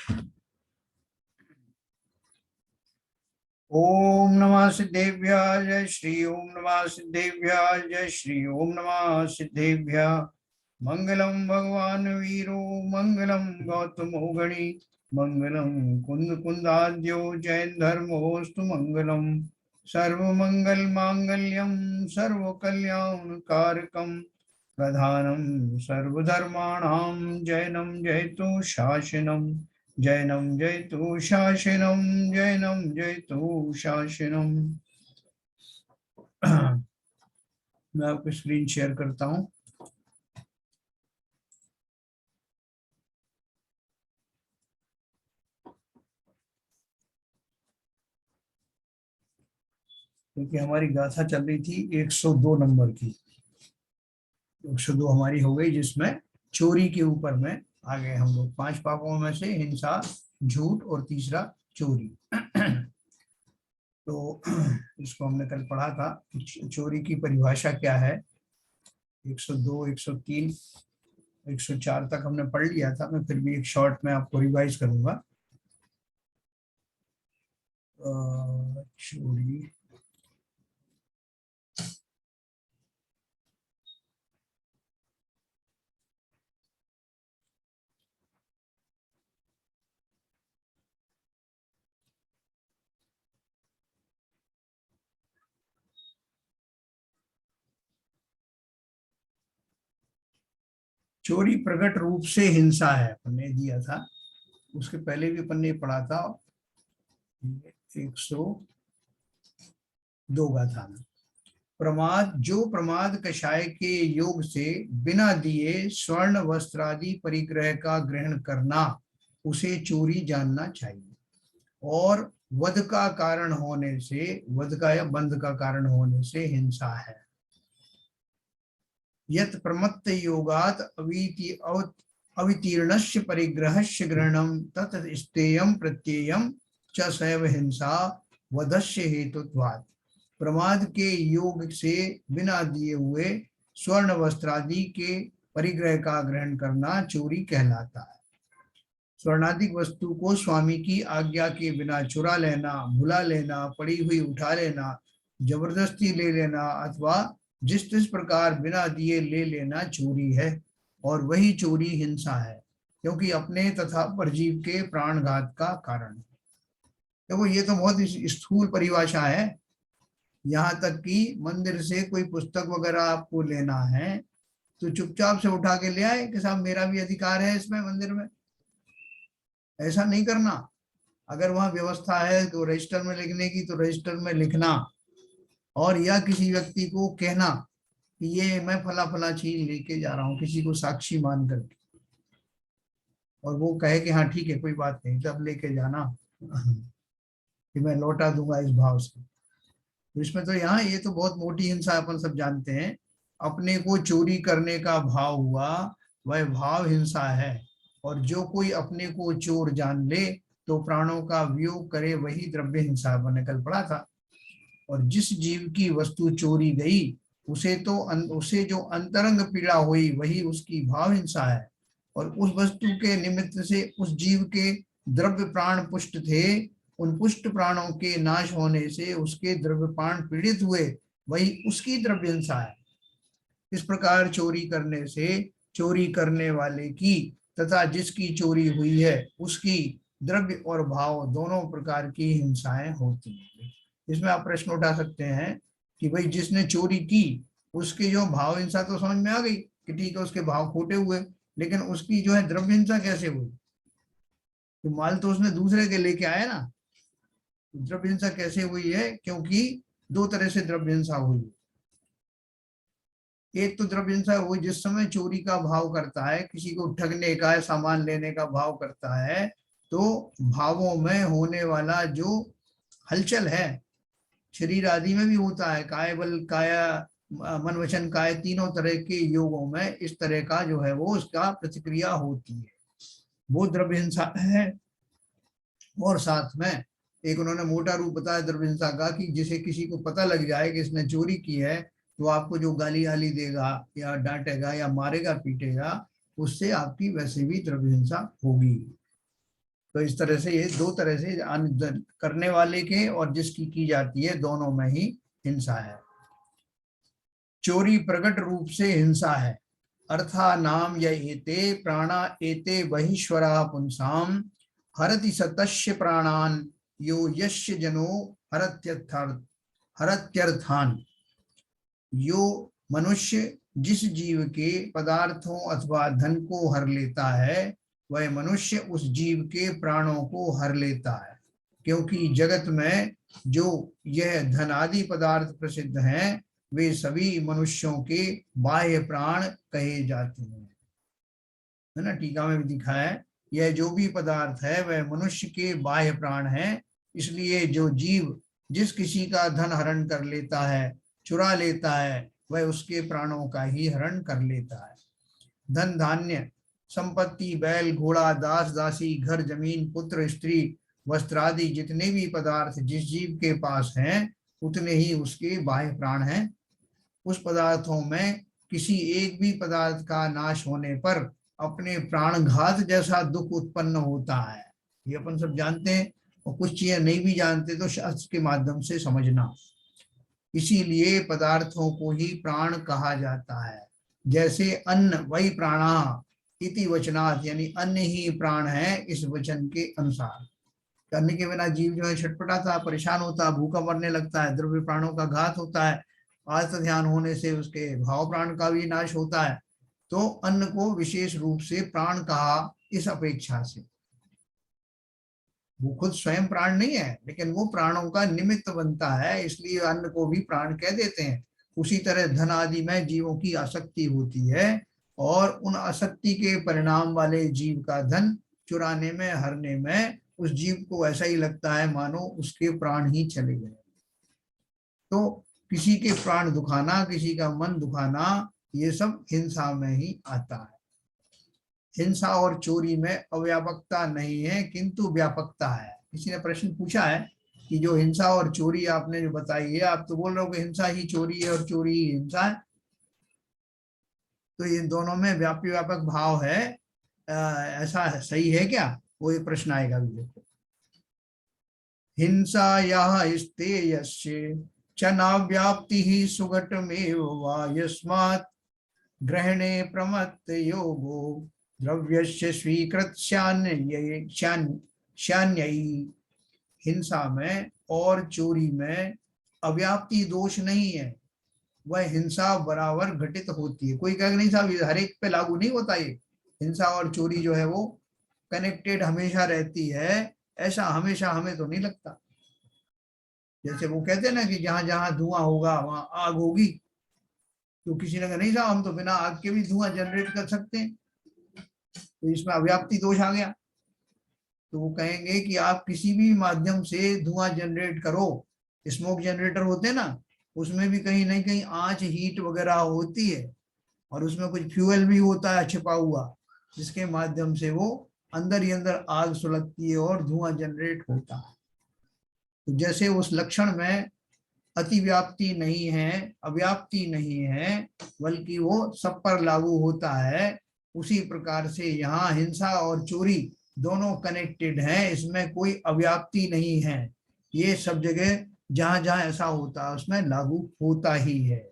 ओम नमः सिद्धेभ्यः जय श्री ओम नमः सिद्धेभ्यः जय श्री ओम नमः सिद्धेभ्यः। मंगलम भगवान वीरो मंगलम गौतमो गणी मंगलम कुंद कुंदाद्यो जैन धर्मोस्तु मंगलम। सर्वमंगल मांगल्यम सर्व कल्याण कारकम प्रधानम सर्वधर्माणां जैनम जयतु शासनम। जैनम जयतु शासनम जैनम जयतु शासनम। मैं आपको स्क्रीन शेयर करता हूँ। क्योंकि हमारी गाथा चल रही थी 102 नंबर की। 102 हमारी हो गई, जिसमें चोरी के ऊपर में आ गए हम लोग। 5 पापों में से हिंसा, झूठ और तीसरा चोरी। तो इसको हमने कल पढ़ा था कि चोरी की परिभाषा क्या है। 102, 103, 104 तक हमने पढ़ लिया था। मैं फिर भी एक शॉर्ट में आपको रिवाइज करूंगा। चोरी, चोरी प्रकट रूप से हिंसा है, अपन ने दिया था। उसके पहले भी अपन ने पढ़ा था 102 गाथा में। प्रमाद, जो प्रमाद कषाय के योग से बिना दिए स्वर्ण वस्त्रादि परिग्रह का ग्रहण करना, उसे चोरी जानना चाहिए। और वध का कारण होने से, वध का या बंध का कारण होने से हिंसा है। यत् प्रमत्त योगात अवितीर्णस्य परिग्रहस्य ग्रहणम तत् स्तेयम प्रत्ययम च सैव हिंसा वधस्य हेतुत्वात्। प्रमाद के योग से बिना दिए हुए स्वर्ण वस्त्रादि के परिग्रह का ग्रहण करना चोरी कहलाता है। स्वर्णाधिक वस्तु को स्वामी की आज्ञा के बिना चुरा लेना, भुला लेना, पड़ी हुई उठा लेना, जबरदस्ती ले लेना अथवा जिस जिस प्रकार बिना दिए ले लेना चोरी है। और वही चोरी हिंसा है, क्योंकि अपने तथा परजीव के प्राणघात का कारण है। देखो, ये तो बहुत स्थूल परिभाषा है। यहाँ तक कि मंदिर से कोई पुस्तक वगैरह आपको लेना है तो चुपचाप से उठा के ले आए कि साहब मेरा भी अधिकार है इसमें, मंदिर में। ऐसा नहीं करना। अगर वहां व्यवस्था है तो रजिस्टर में लिखने की, तो रजिस्टर में लिखना। और या किसी व्यक्ति को कहना कि ये मैं फला फला चीज लेके जा रहा हूँ, किसी को साक्षी मान करके, और वो कहे कि हाँ ठीक है कोई बात नहीं, तब लेके जाना कि मैं लौटा दूंगा इस भाव से। तो इसमें तो यहाँ ये तो बहुत मोटी हिंसा अपन सब जानते हैं। अपने को चोरी करने का भाव हुआ, वह भाव हिंसा है। और जो कोई अपने को चोर जान ले तो प्राणों का वियोग करे, वही द्रव्य हिंसा अपन ने कल पढ़ा था। और जिस जीव की वस्तु चोरी गई, उसे जो अंतरंग पीड़ा हुई, वही उसकी भाव हिंसा है। और उस वस्तु के निमित्त से उस जीव के द्रव्य प्राण पुष्ट थे, उन पुष्ट प्राणों के नाश होने से उसके द्रव्य प्राण पीड़ित हुए, वही उसकी द्रव्य हिंसा है। इस प्रकार चोरी करने से चोरी करने वाले की तथा जिसकी चोरी हुई है उसकी द्रव्य और भाव दोनों प्रकार की हिंसाएं होती हैं। इसमें आप प्रश्न उठा सकते हैं कि भाई जिसने चोरी की उसके जो भाव हिंसा तो समझ में आ गई कि ठीक है उसके भाव खोटे हुए, लेकिन उसकी जो है द्रव्य हिंसा कैसे हुई? तो माल तो उसने दूसरे के लेके आया ना। द्रव्य हिंसा कैसे हुई है? क्योंकि दो तरह से द्रव्य हिंसा हुई। एक तो द्रव्य हिंसा हुई जिस समय चोरी का भाव करता है, किसी को ठगने का है, सामान लेने का भाव करता है, तो भावों में होने वाला जो हलचल है, शरीर आदि में भी होता है, काय बल काया मन वचन काय, तीनों तरह के योगों में इस तरह का जो है वो उसका प्रतिक्रिया होती है, वो द्रव्य हिंसा है। और साथ में एक उन्होंने मोटा रूप बताया द्रव्य हिंसा का कि जिसे किसी को पता लग जाए कि इसने चोरी की है, तो आपको जो गाली गाली देगा या डांटेगा या मारेगा पीटेगा, उससे आपकी वैसे भी द्रव्य हिंसा होगी। तो इस तरह से ये दो तरह से करने वाले के और जिसकी की जाती है दोनों में ही हिंसा है। चोरी प्रकट रूप से हिंसा है। अर्था नाम य एते प्राणा एते बहिश्वरा पुंसाम हरति सतस्य प्राणान यो यस्य जनो हरत्यर्थान। यो मनुष्य जिस जीव के पदार्थों अथवा धन को हर लेता है, वह मनुष्य उस जीव के प्राणों को हर लेता है, क्योंकि जगत में जो यह धन आदि पदार्थ प्रसिद्ध हैं वे सभी मनुष्यों के बाह्य प्राण कहे जाते हैं, है ना। टीका में भी दिखा है यह जो भी पदार्थ है वह मनुष्य के बाह्य प्राण है, इसलिए जो जीव जिस किसी का धन हरण कर लेता है, चुरा लेता है, वह उसके प्राणों का ही हरण कर लेता है। धन धान्य संपत्ति, बैल घोड़ा, दास दासी, घर जमीन, पुत्र स्त्री, वस्त्र आदि जितने भी पदार्थ जिस जीव के पास हैं उतने ही उसके बाह्य प्राण हैं। उस पदार्थों में किसी एक भी पदार्थ का नाश होने पर अपने प्राणघात जैसा दुख उत्पन्न होता है, ये अपन सब जानते हैं, और कुछ चीजें नहीं भी जानते तो शास्त्र के माध्यम से समझना। इसीलिए पदार्थों को ही प्राण कहा जाता है। जैसे अन्न वही प्राणा इति वचनात्, यानी अन्न ही प्राण है इस वचन के अनुसार। करने के बिना जीव जो है छटपटाता, परेशान होता, भूखा मरने लगता है, द्रव्य प्राणों का घात होता है, आर्त ध्यान होने से उसके भाव प्राण का भी नाश होता है। तो अन्न को विशेष रूप से प्राण कहा इस अपेक्षा से। वो खुद स्वयं प्राण नहीं है, लेकिन वो प्राणों का निमित्त बनता है, इसलिए अन्न को भी प्राण कह देते हैं। उसी तरह धन आदि में जीवों की आसक्ति होती है, और उन आसक्ति के परिणाम वाले जीव का धन चुराने में, हरने में उस जीव को ऐसा ही लगता है मानो उसके प्राण ही चले गए। तो किसी के प्राण दुखाना, किसी का मन दुखाना, ये सब हिंसा में ही आता है। हिंसा और चोरी में अव्यापकता नहीं है किंतु व्यापकता है। किसी ने प्रश्न पूछा है कि जो हिंसा और चोरी आपने जो बताई है, आप तो बोल रहे हो कि हिंसा ही चोरी है और चोरी ही हिंसा है, तो इन दोनों में व्यापी व्यापक भाव है, ऐसा है, सही है क्या? वो ये प्रश्न आएगा भी। देखो, हिंसा यह स्तेयस्य च नाव्याप्ति ही सुघटमेव वा यस्मात् ग्रहणे प्रमत्त योगो द्रव्यस्य स्वीकृत शान्ययी। हिंसा में और चोरी में अव्याप्ति दोष नहीं है, वह हिंसा बराबर घटित होती है। कोई कहेगा नहीं साहब हर एक पे लागू नहीं होता, ये हिंसा और चोरी जो है वो कनेक्टेड हमेशा रहती है, ऐसा हमेशा हमें तो नहीं लगता। जैसे वो कहते हैं ना कि जहां जहां धुआं होगा वहां आग होगी, तो किसी ने कहा नहीं साहब हम तो बिना आग के भी धुआं जनरेट कर सकते हैं, तो इसमें अव्याप्ति दोष आ गया। तो वो कहेंगे कि आप किसी भी माध्यम से धुआं जनरेट करो, स्मोक जनरेटर होते हैं ना, उसमें भी कहीं ना कहीं आंच, हीट वगैरह होती है, और उसमें कुछ फ्यूल भी होता है छिपा हुआ, जिसके माध्यम से वो अंदर ही अंदर आग सुलगती है और धुआं जनरेट होता है। तो जैसे उस लक्षण में अतिव्याप्ति नहीं है, अव्याप्ति नहीं है, बल्कि वो सब पर लागू होता है, उसी प्रकार से यहाँ हिंसा और चोरी दोनों कनेक्टेड हैं, इसमें कोई अव्याप्ति नहीं है। ये सब जगह जहां जहां ऐसा होता है उसमें लागू होता ही है।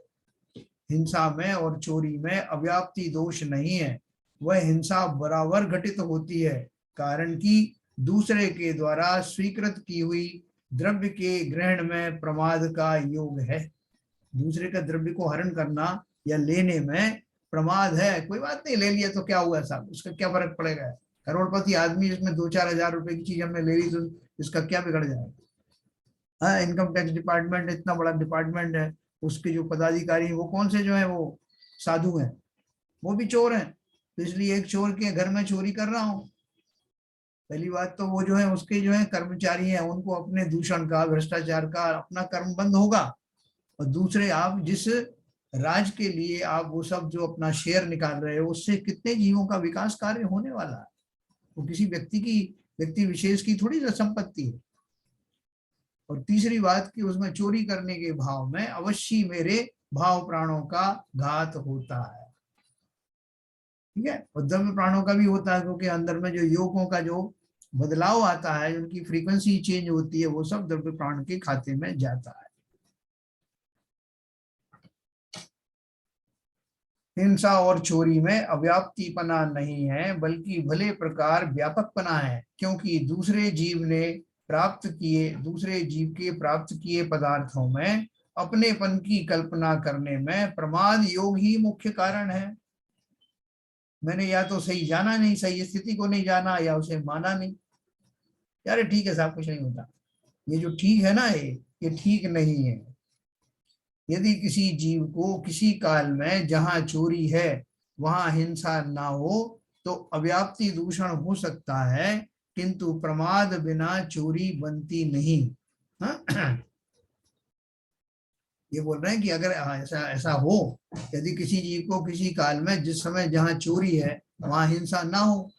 हिंसा में और चोरी में अव्याप्ति दोष नहीं है, वह हिंसा बराबर घटित होती है, कारण कि दूसरे के द्वारा स्वीकृत की हुई द्रव्य के ग्रहण में प्रमाद का योग है। दूसरे का द्रव्य को हरण करना या लेने में प्रमाद है, कोई बात नहीं, ले लिया तो क्या हुआ साहब, उसका क्या फर्क पड़ेगा। करोड़पति आदमी इसमें 2-4 हजार रुपए की चीज हमने ले ली तो इसका क्या बिगड़ जाएगा। हाँ, इनकम टैक्स डिपार्टमेंट इतना बड़ा डिपार्टमेंट है, उसके जो पदाधिकारी वो कौन से जो है वो साधु हैं, वो भी चोर हैं। तो इसलिए एक चोर के घर में चोरी कर रहा हूँ, पहली बात तो वो जो है उसके जो है कर्मचारी हैं, उनको अपने दूषण का, भ्रष्टाचार का अपना कर्म बंद होगा। और दूसरे, आप जिस राज के लिए आप वो सब जो अपना शेयर निकाल रहे हो, उससे कितने जीवों का विकास कार्य होने वाला है। वो किसी व्यक्ति विशेष की थोड़ी संपत्ति है। और तीसरी बात कि उसमें चोरी करने के भाव में अवश्य मेरे भाव प्राणों का घात होता है, ठीक है। और द्रव्य प्राणों का भी होता है, क्योंकि अंदर में जो योगों का जो बदलाव आता है, उनकी फ्रीक्वेंसी चेंज होती है, वो सब द्रव्य प्राण के खाते में जाता है। हिंसा और चोरी में अव्याप्तिपना नहीं है, बल्कि भले प्रकार व्यापकपना है, क्योंकि दूसरे जीव के प्राप्त किए पदार्थों में अपनेपन की कल्पना करने में प्रमाद योग ही मुख्य कारण है। मैंने या तो सही जाना नहीं, सही स्थिति को नहीं जाना, या उसे माना नहीं। यार ठीक है साहब, कुछ नहीं होता, ये जो ठीक है ना, ये ठीक नहीं है। यदि किसी जीव को किसी काल में जहां चोरी है वहां हिंसा ना हो तो अव्याप्ति दूषण हो सकता है, किंतु प्रमाद बिना चोरी बनती नहीं। हाँ? ये बोल रहे हैं कि अगर ऐसा ऐसा हो, यदि किसी जीव को किसी काल में जिस समय जहां चोरी है वहां हिंसा ना हो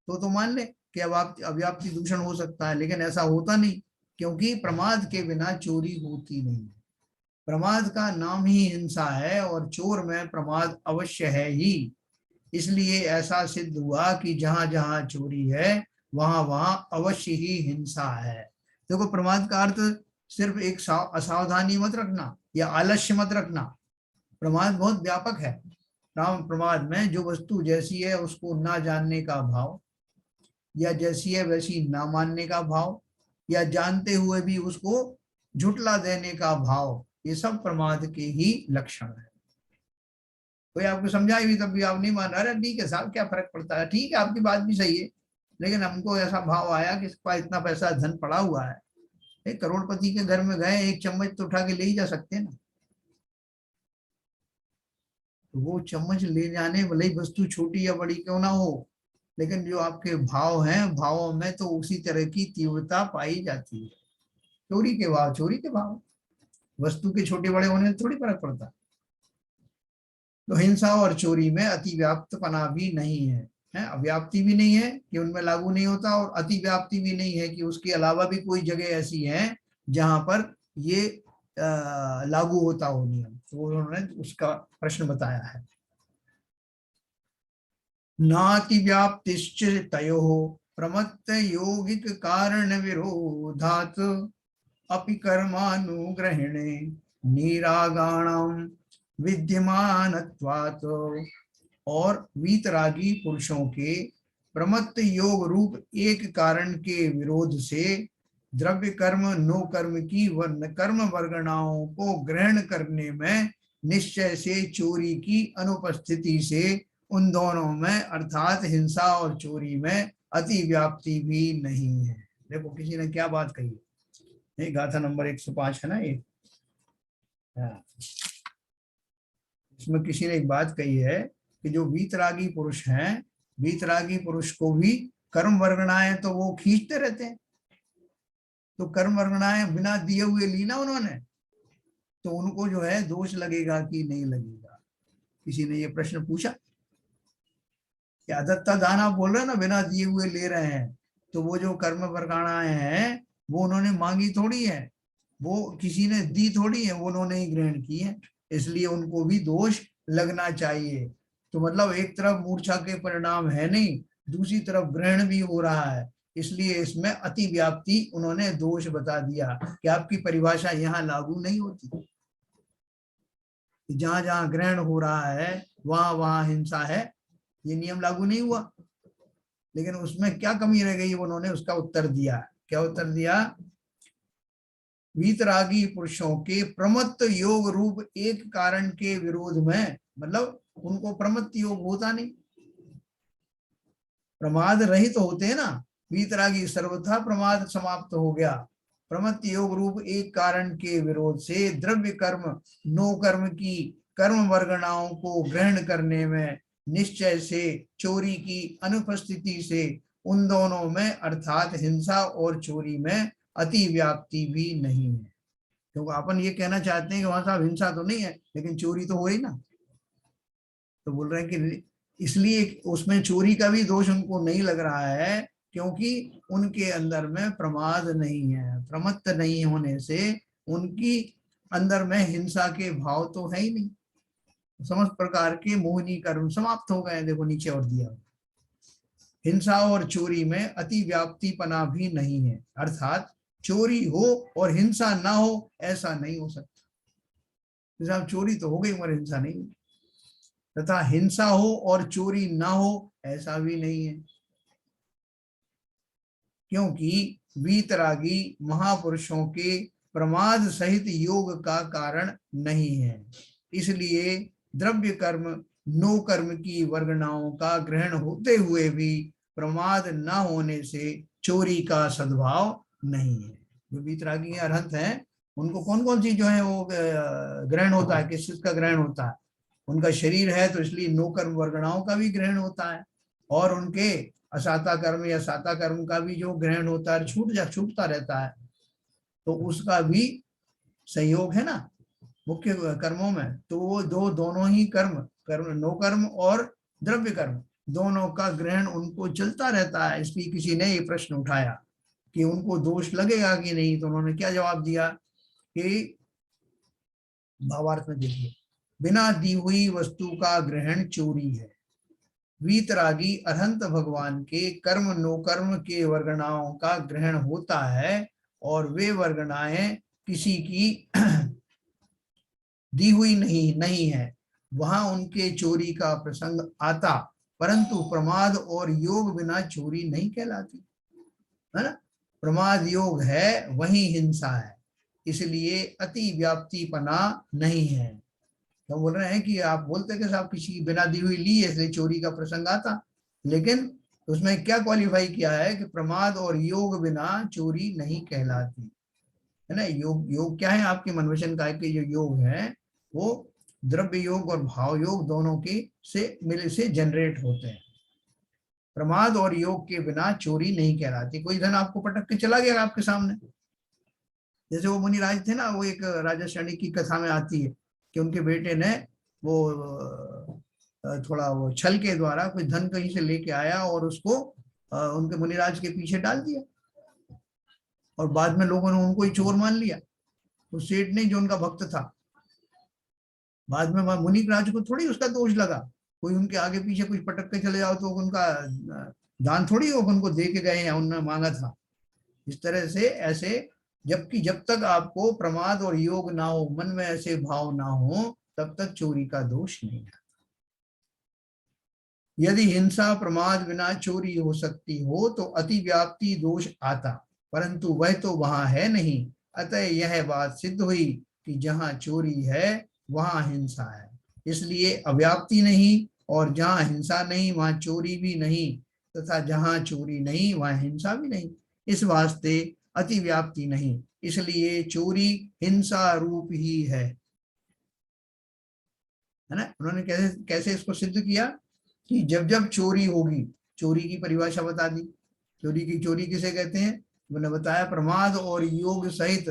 तो मान ले कि अव्याप्ति दूषण हो सकता है, लेकिन ऐसा होता नहीं, क्योंकि प्रमाद के बिना चोरी होती नहीं। प्रमाद का नाम ही हिंसा है और चोर में प्रमाद अवश्य है ही। इसलिए ऐसा सिद्ध हुआ कि जहां जहां चोरी है वहां वहां अवश्य ही हिंसा है। देखो, प्रमाद का अर्थ सिर्फ एक असावधानी मत रखना या आलस्य मत रखना। प्रमाद बहुत व्यापक है। राम प्रमाद में जो वस्तु जैसी है उसको ना जानने का भाव, या जैसी है वैसी ना मानने का भाव, या जानते हुए भी उसको झुटला देने का भाव, ये सब प्रमाद के ही लक्षण है। कोई आपको समझाए भी तब भी आप नहीं मान, अरे ठीक है साहब क्या फर्क पड़ता है, ठीक है आपकी बात भी सही है, लेकिन हमको ऐसा भाव आया कि इसके पास इतना पैसा धन पड़ा हुआ है, एक करोड़पति के घर में गए, एक चम्मच तो उठा के ले ही जा सकते हैं ना। तो वो चम्मच ले जाने, भले ही वस्तु छोटी या बड़ी क्यों ना हो, लेकिन जो आपके भाव हैं, भावों में तो उसी तरह की तीव्रता पाई जाती है। चोरी के भाव चोरी के भाव, वस्तु के छोटे बड़े होने से थोड़ी फर्क पड़ता। तो हिंसा और चोरी में अति व्याप्तपना भी नहीं है, अव्याप्ति भी नहीं है कि उनमें लागू नहीं होता, और अति व्याप्ति भी नहीं है कि उसके अलावा भी कोई जगह ऐसी है जहां पर ये लागू होता हो नियम। तो उन्होंने उसका प्रश्न बताया है। नाति व्याप्तिश्च तयोः प्रमत्त यौगिक कारण विरोधात् अपि कर्मानुग्रहणे निरागाणां विद्यमानत्वात्। और वीतरागी पुरुषों के प्रमत्त योग रूप एक कारण के विरोध से द्रव्य कर्म नो कर्म की वर्ण कर्म वर्गणाओं को ग्रहण करने में निश्चय से चोरी की अनुपस्थिति से उन दोनों में अर्थात हिंसा और चोरी में अति व्याप्ति भी नहीं है। देखो किसी ने क्या बात कही है, गाथा नंबर 105 है ना ये। इसमें किसी ने एक बात कही है कि जो वीतरागी पुरुष हैं, वीतरागी पुरुष को भी कर्म वर्गणाएं तो वो खींचते रहते हैं, तो कर्म वर्गणाएं बिना दिए हुए ली ना उन्होंने, तो उनको जो है दोष लगेगा कि नहीं लगेगा। किसी ने ये प्रश्न पूछा कि अदत्ता दाना बोल रहे हैं ना, बिना दिए हुए ले रहे हैं, तो वो जो कर्म वर्गणाएं हैं वो उन्होंने मांगी थोड़ी है, वो किसी ने दी थोड़ी है, वो उन्होंने ही ग्रहण की है, इसलिए उनको भी दोष लगना चाहिए। तो मतलब एक तरफ मूर्छा के परिणाम है नहीं, दूसरी तरफ ग्रहण भी हो रहा है, इसलिए इसमें अति व्याप्ति उन्होंने दोष बता दिया कि आपकी परिभाषा यहाँ लागू नहीं होती। जहां जहां ग्रहण हो रहा है वहां वहां हिंसा है, ये नियम लागू नहीं हुआ। लेकिन उसमें क्या कमी रह गई, उन्होंने उसका उत्तर दिया। क्या उत्तर दिया? वीतरागी पुरुषों के प्रमत्त योग रूप एक कारण के विरोध में, मतलब उनको प्रमत्त योग होता नहीं, प्रमाद रहित तो होते हैं ना। वीतरागी सर्वथा प्रमाद समाप्त हो गया। प्रमत्त योग रूप एक कारण के विरोध से द्रव्य कर्म नो कर्म की कर्म वर्गणाओं को ग्रहण करने में निश्चय से चोरी की अनुपस्थिति से उन दोनों में अर्थात हिंसा और चोरी में अति व्याप्ति भी नहीं है। क्योंकि अपन ये कहना चाहते हैं कि वहां साहब हिंसा तो नहीं है लेकिन चोरी तो हो रही ना, तो बोल रहे हैं कि इसलिए उसमें चोरी का भी दोष उनको नहीं लग रहा है, क्योंकि उनके अंदर में प्रमाद नहीं है। प्रमत्त नहीं होने से उनकी अंदर में हिंसा के भाव तो है ही नहीं, समस्त प्रकार के मोहनी कर्म समाप्त हो गए। देखो नीचे और दिया, हिंसा और चोरी में अति व्याप्ति पना भी नहीं है, अर्थात चोरी हो और हिंसा ना हो ऐसा नहीं हो सकता। जैसे चोरी तो हो गई मगर हिंसा नहीं हुई, तथा हिंसा हो और चोरी ना हो ऐसा भी नहीं है, क्योंकि वीतरागी महापुरुषों के प्रमाद सहित योग का कारण नहीं है। इसलिए द्रव्य कर्म नो कर्म की वर्गणाओं का ग्रहण होते हुए भी प्रमाद न होने से चोरी का सद्भाव नहीं है। जो वीतरागी अरहंत हैं उनको कौन कौन सी जो है वो ग्रहण होता है, किस चीज का ग्रहण होता है? उनका शरीर है तो इसलिए नो कर्म वर्गणाओं का भी ग्रहण होता है, और उनके असाता कर्म या साता कर्म का भी जो ग्रहण होता है छूटता रहता है, तो उसका भी संयोग है ना मुख्य कर्मों में। तो वो दोनों ही कर्म नो कर्म और द्रव्य कर्म दोनों का ग्रहण उनको चलता रहता है। इसलिए किसी ने ये प्रश्न उठाया कि उनको दोष लगेगा कि नहीं, तो उन्होंने क्या जवाब दिया कि भावार्थ में देखिए, बिना दी हुई वस्तु का ग्रहण चोरी है। वीतरागी अरहंत भगवान के कर्म नो कर्म के वर्गणाओं का ग्रहण होता है, और वे वर्गणाएं किसी की दी हुई नहीं है, वहां उनके चोरी का प्रसंग आता, परंतु प्रमाद और योग बिना चोरी नहीं कहलाती, है ना। प्रमाद योग है वही हिंसा है, इसलिए अति व्याप्तिपना नहीं है। तो बोल रहे हैं कि आप बोलते कि साहब किसी की बिना दी हुई ली है इसलिए चोरी का प्रसंग आता, लेकिन उसमें क्या क्वालिफाई किया है कि प्रमाद और योग बिना चोरी नहीं कहलाती, है ना। योग क्या है? आपके मनवचन काय के जो योग है वो द्रव्य योग और भाव योग दोनों के से मिले से जनरेट होते हैं। प्रमाद और योग के बिना चोरी नहीं कहलाती। कोई धन आपको पटक के चला गया आपके सामने, जैसे वो मुनिराज थे ना, वो एक राजा शनि की कथा में आती है कि उनके बेटे ने वो थोड़ा वो छल के द्वारा कोई धन कहीं से लेके आया और उसको उनके मुनिराज के पीछे डाल दिया, और बाद में लोगों ने उनको ही चोर मान लिया। तो सेठ ने जो उनका भक्त था, बाद में मुनि राज को थोड़ी उसका दोष लगा, कोई उनके आगे पीछे कुछ पटक के चले जाओ तो उनका दान थोड़ी हो उनको दे के गए या उन्होंने मांगा था। इस तरह से ऐसे, जबकि जब तक आपको प्रमाद और योग ना हो, मन में ऐसे भाव ना हो, तब तक चोरी का दोष नहीं है। यदि हिंसा प्रमाद बिना चोरी हो सकती हो तो अति व्याप्ति दोष आता, परंतु वह तो वहां है नहीं। अतः यह बात सिद्ध हुई कि जहां चोरी है वहां हिंसा है, इसलिए अव्याप्ति नहीं, और जहां हिंसा नहीं वहां चोरी भी नहीं, तथा जहां चोरी नहीं वहां हिंसा भी नहीं। इस वास्ते अति व्याप्ति नहीं, इसलिए चोरी हिंसा रूप ही है ना। उन्होंने कैसे कैसे इसको सिद्ध किया कि जब जब चोरी होगी, चोरी की परिभाषा बता दी। चोरी किसे कहते हैं? मैंने बताया प्रमाद और योग सहित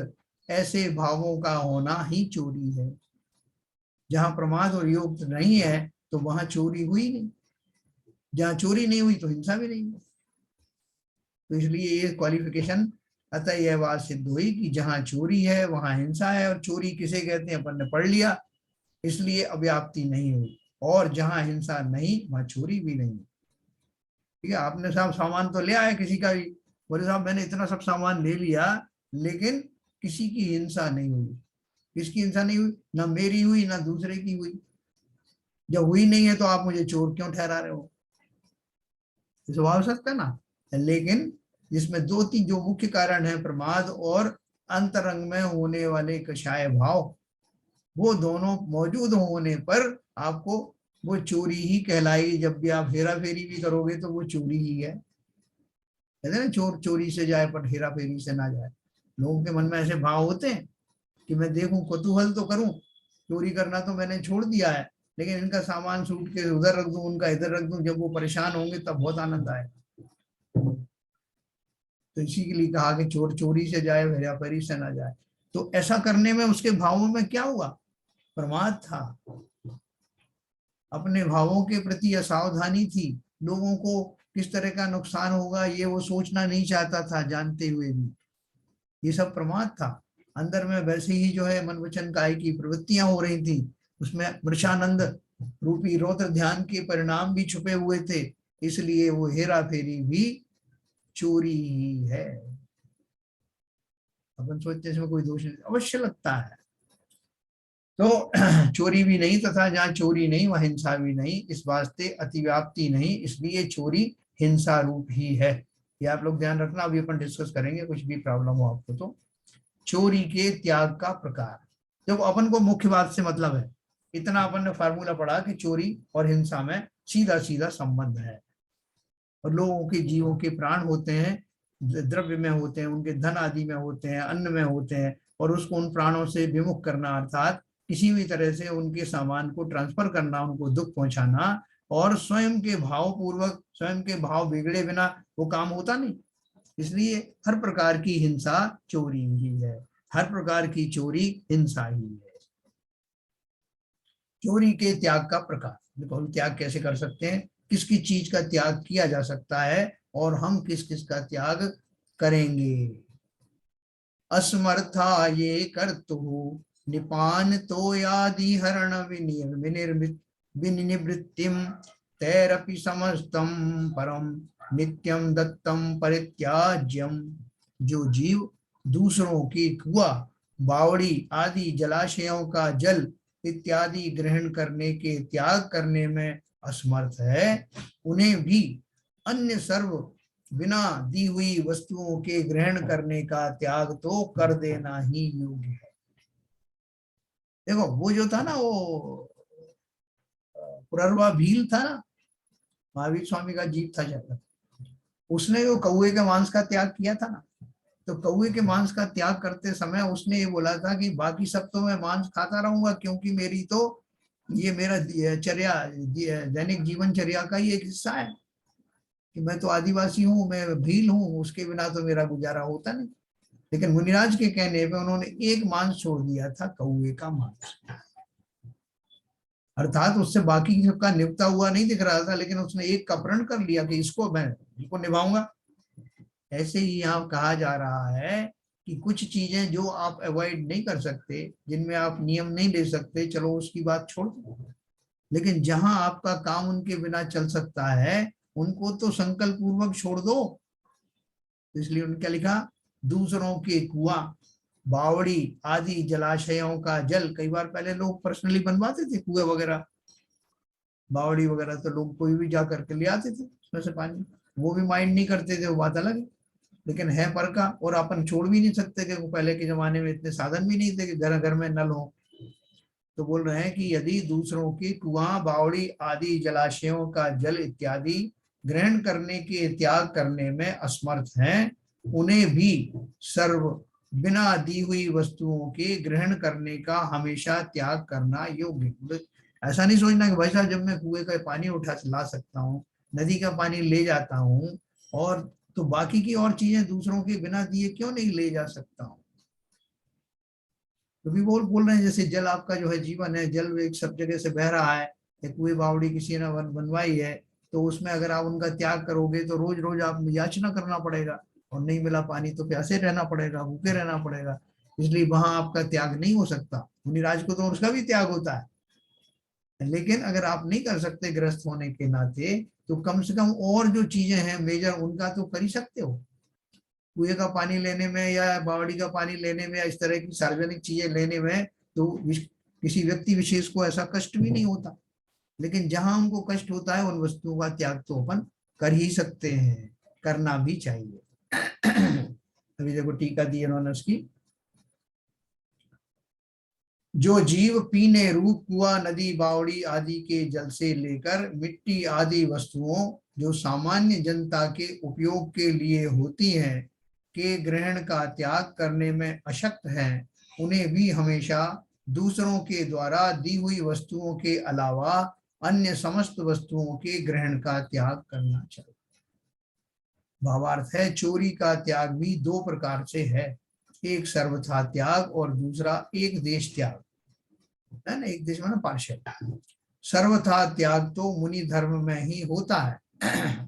ऐसे भावों का होना ही चोरी है। जहां प्रमाद और योग नहीं है तो वहां चोरी हुई नहीं, जहां चोरी नहीं हुई तो हिंसा भी नहीं हुई। तो इसलिए ये क्वालिफिकेशन, अतः यह बात सिद्ध हुई कि जहां चोरी है वहां हिंसा है, और चोरी किसे कहते हैं अपन ने पढ़ लिया, इसलिए अव्याप्ति नहीं हुई, और जहां हिंसा नहीं वहां चोरी भी नहीं। ठीक है, आपने साहब सामान तो ले आया किसी का भी, बोले साहब मैंने इतना सब सामान ले लिया लेकिन किसी की हिंसा नहीं हुई। किसकी हिंसा नहीं हुई? ना मेरी हुई ना दूसरे की हुई। जब हुई नहीं है तो आप मुझे चोर क्यों ठहरा रहे हो? स्वभाव सकता ना। लेकिन जिसमें दो तीन जो मुख्य कारण है, प्रमाद और अंतरंग में होने वाले कषाय भाव, वो दोनों मौजूद होने पर आपको वो चोरी ही कहलाई। जब भी आप हेरा फेरी भी करोगे तो वो चोरी ही है, कहते हैं ना, चोर चोरी से जाए पर हेरा फेरी से ना जाए। लोगों के मन में ऐसे भाव होते हैं कि मैं देखूं, कुतूहल तो करूं, चोरी करना तो मैंने छोड़ दिया है, लेकिन इनका सामान सूट के उधर रख दूं, उनका इधर रख दूं, जब वो परेशान होंगे तब बहुत आनंद आए। तो इसी के लिए कहा कि चोर चोरी से जाए हेरा फेरी से ना जाए। तो ऐसा करने में उसके भावों में क्या हुआ? प्रमाद था, अपने भावों के प्रति असावधानी थी, लोगों को किस तरह का नुकसान होगा ये वो सोचना नहीं चाहता था जानते हुए भी, ये सब प्रमाद था। अंदर में वैसे ही जो है मन वचन काय की प्रवृत्तियां हो रही थी, उसमें मृषानंद रूपी रौद्र ध्यान के परिणाम भी छुपे हुए थे, इसलिए वो हेरा फेरी भी चोरी ही है। अपन सोचते हैं इसमें कोई दोष नहीं, अवश्य लगता है। तो चोरी भी नहीं, तथा जहाँ चोरी नहीं वह हिंसा भी नहीं, इस वास्ते अतिव्याप्ति नहीं, इसलिए चोरी हिंसा रूप ही है। ये आप लोग ध्यान रखना, अभी अपन डिस्कस करेंगे, कुछ भी प्रॉब्लम हो आपको तो। चोरी के त्याग का प्रकार, देखो अपन को मुख्य बात से मतलब है, इतना अपन ने फार्मूला पढ़ा कि चोरी और हिंसा में सीधा सीधा संबंध है। और लोगों के जीवों के प्राण होते हैं, द्रव्य में होते हैं, उनके धन आदि में होते हैं, अन्न में होते हैं, और उसको उन प्राणों से विमुख करना, अर्थात किसी भी तरह से उनके सामान को ट्रांसफर करना, उनको दुख पहुंचाना, और स्वयं के भाव पूर्वक, स्वयं के भाव बिगड़े बिना वो काम होता नहीं। इसलिए हर प्रकार की हिंसा चोरी ही है, हर प्रकार की चोरी हिंसा ही है। चोरी के त्याग का प्रकार, देखो हम त्याग कैसे कर सकते हैं, किसकी चीज का त्याग किया जा सकता है, और हम किस किस का त्याग करेंगे। असमर्था ये कर्तु निपान तो यादि हरण विनिवृत्तिम तैरपि समस्तम परम नित्यम दत्तम परित्याज्यम। जो जीव दूसरों की कुआ, बावड़ी आदि जलाशयों का जल इत्यादि ग्रहण करने के त्याग करने में असमर्थ है, उन्हें भी अन्य सर्व बिना दी हुई वस्तुओं के ग्रहण करने का त्याग तो कर देना ही योग्य है। देखो वो जो था ना, वो पुररवा भील था ना, महावीर स्वामी का जीव था शायद, उसने वो कौए के मांस का त्याग किया था ना। तो कौए के मांस का त्याग करते समय उसने ये बोला था कि बाकी सब तो मैं मांस खाता रहूंगा, क्योंकि मेरी तो ये मेरा चर्या, दैनिक जीवनचर्या का ही एक हिस्सा है, कि मैं तो आदिवासी हूँ, मैं भील हूँ, उसके बिना तो मेरा गुजारा होता नहीं। लेकिन मुनिराज के कहने पे उन्होंने एक मांस छोड़ दिया था, कौए का मांस, अर्थात उससे बाकी सबका निपटा हुआ नहीं दिख रहा था, लेकिन उसने एक का प्रण कर लिया कि इसको मैं इसको निभाऊंगा। ऐसे ही यहाँ कहा जा रहा है कि कुछ चीजें जो आप अवॉइड नहीं कर सकते, जिनमें आप नियम नहीं ले सकते, चलो उसकी बात छोड़ दो, लेकिन जहां आपका काम उनके बिना चल सकता है, उनको तो संकल्प पूर्वक छोड़ दो। इसलिए उन्होंने क्या लिखा, दूसरों के कुआं, बावड़ी आदि जलाशयों का जल, कई बार पहले लोग पर्सनली बनवाते थे कुएं वगैरह, बावड़ी वगैरह तो लोग कोई भी जा करके ले आते थे उसमें से पानी, वो भी माइंड नहीं करते थे, वो बात अलग है। लेकिन है पर का, और अपन छोड़ भी नहीं सकते, कि पहले के जमाने में इतने साधन भी नहीं थे कि घर घर में नल हो। तो बोल रहे हैं कि यदि दूसरों के कुआं, बावड़ी आदि जलाशयों का जल इत्यादि ग्रहण करने के त्याग करने में असमर्थ हैं, उन्हें भी सर्व बिना दी हुई वस्तुओं के ग्रहण करने का हमेशा त्याग करना योग्य। ऐसा नहीं सोचना कि भाई साहब जब मैं कुएं का पानी उठा ला सकता हूँ, नदी का पानी ले जाता हूँ, और तो बाकी की और चीजें दूसरों के बिना दिए क्यों नहीं ले जा सकता हूँ। तो भी बोल रहे हैं जैसे जल आपका जो है जीवन है, जल एक सब जगह से बह रहा है, एक कुएं बावड़ी किसी ने बनवाई है, तो उसमें अगर आप उनका त्याग करोगे तो रोज रोज आप याचना करना पड़ेगा, और नहीं मिला पानी तो प्यासे रहना पड़ेगा, भूखे रहना पड़ेगा। इसलिए वहां आपका त्याग नहीं हो सकता। मुनिराज को तो उसका भी त्याग होता है, लेकिन अगर आप नहीं कर सकते ग्रस्त होने के नाते, तो कम से कम और जो चीजें हैं मेजर, उनका तो कर ही सकते हो। कुएं का पानी लेने में या बावड़ी का पानी लेने में या इस तरह की सार्वजनिक चीजें लेने में तो किसी व्यक्ति विशेष को ऐसा कष्ट भी नहीं होता, लेकिन जहां उनको कष्ट होता है उन वस्तुओं का त्याग तो अपन कर ही सकते हैं, करना भी चाहिए। अभी देखो टीका दी उन्होंने उसकी, जो जीव पीने रूप कुआ, नदी, बावड़ी आदि के जल से लेकर मिट्टी आदि वस्तुओं जो सामान्य जनता के उपयोग के लिए होती हैं के ग्रहण का त्याग करने में अशक्त हैं, उन्हें भी हमेशा दूसरों के द्वारा दी हुई वस्तुओं के अलावा अन्य समस्त वस्तुओं के ग्रहण का त्याग करना चाहिए। भावार्थ है, चोरी का त्याग भी दो प्रकार से है, एक सर्वथा त्याग और दूसरा एक देश त्याग है ना, एक देश में ना पार्शियल। सर्वथा त्याग तो मुनि धर्म में ही होता है,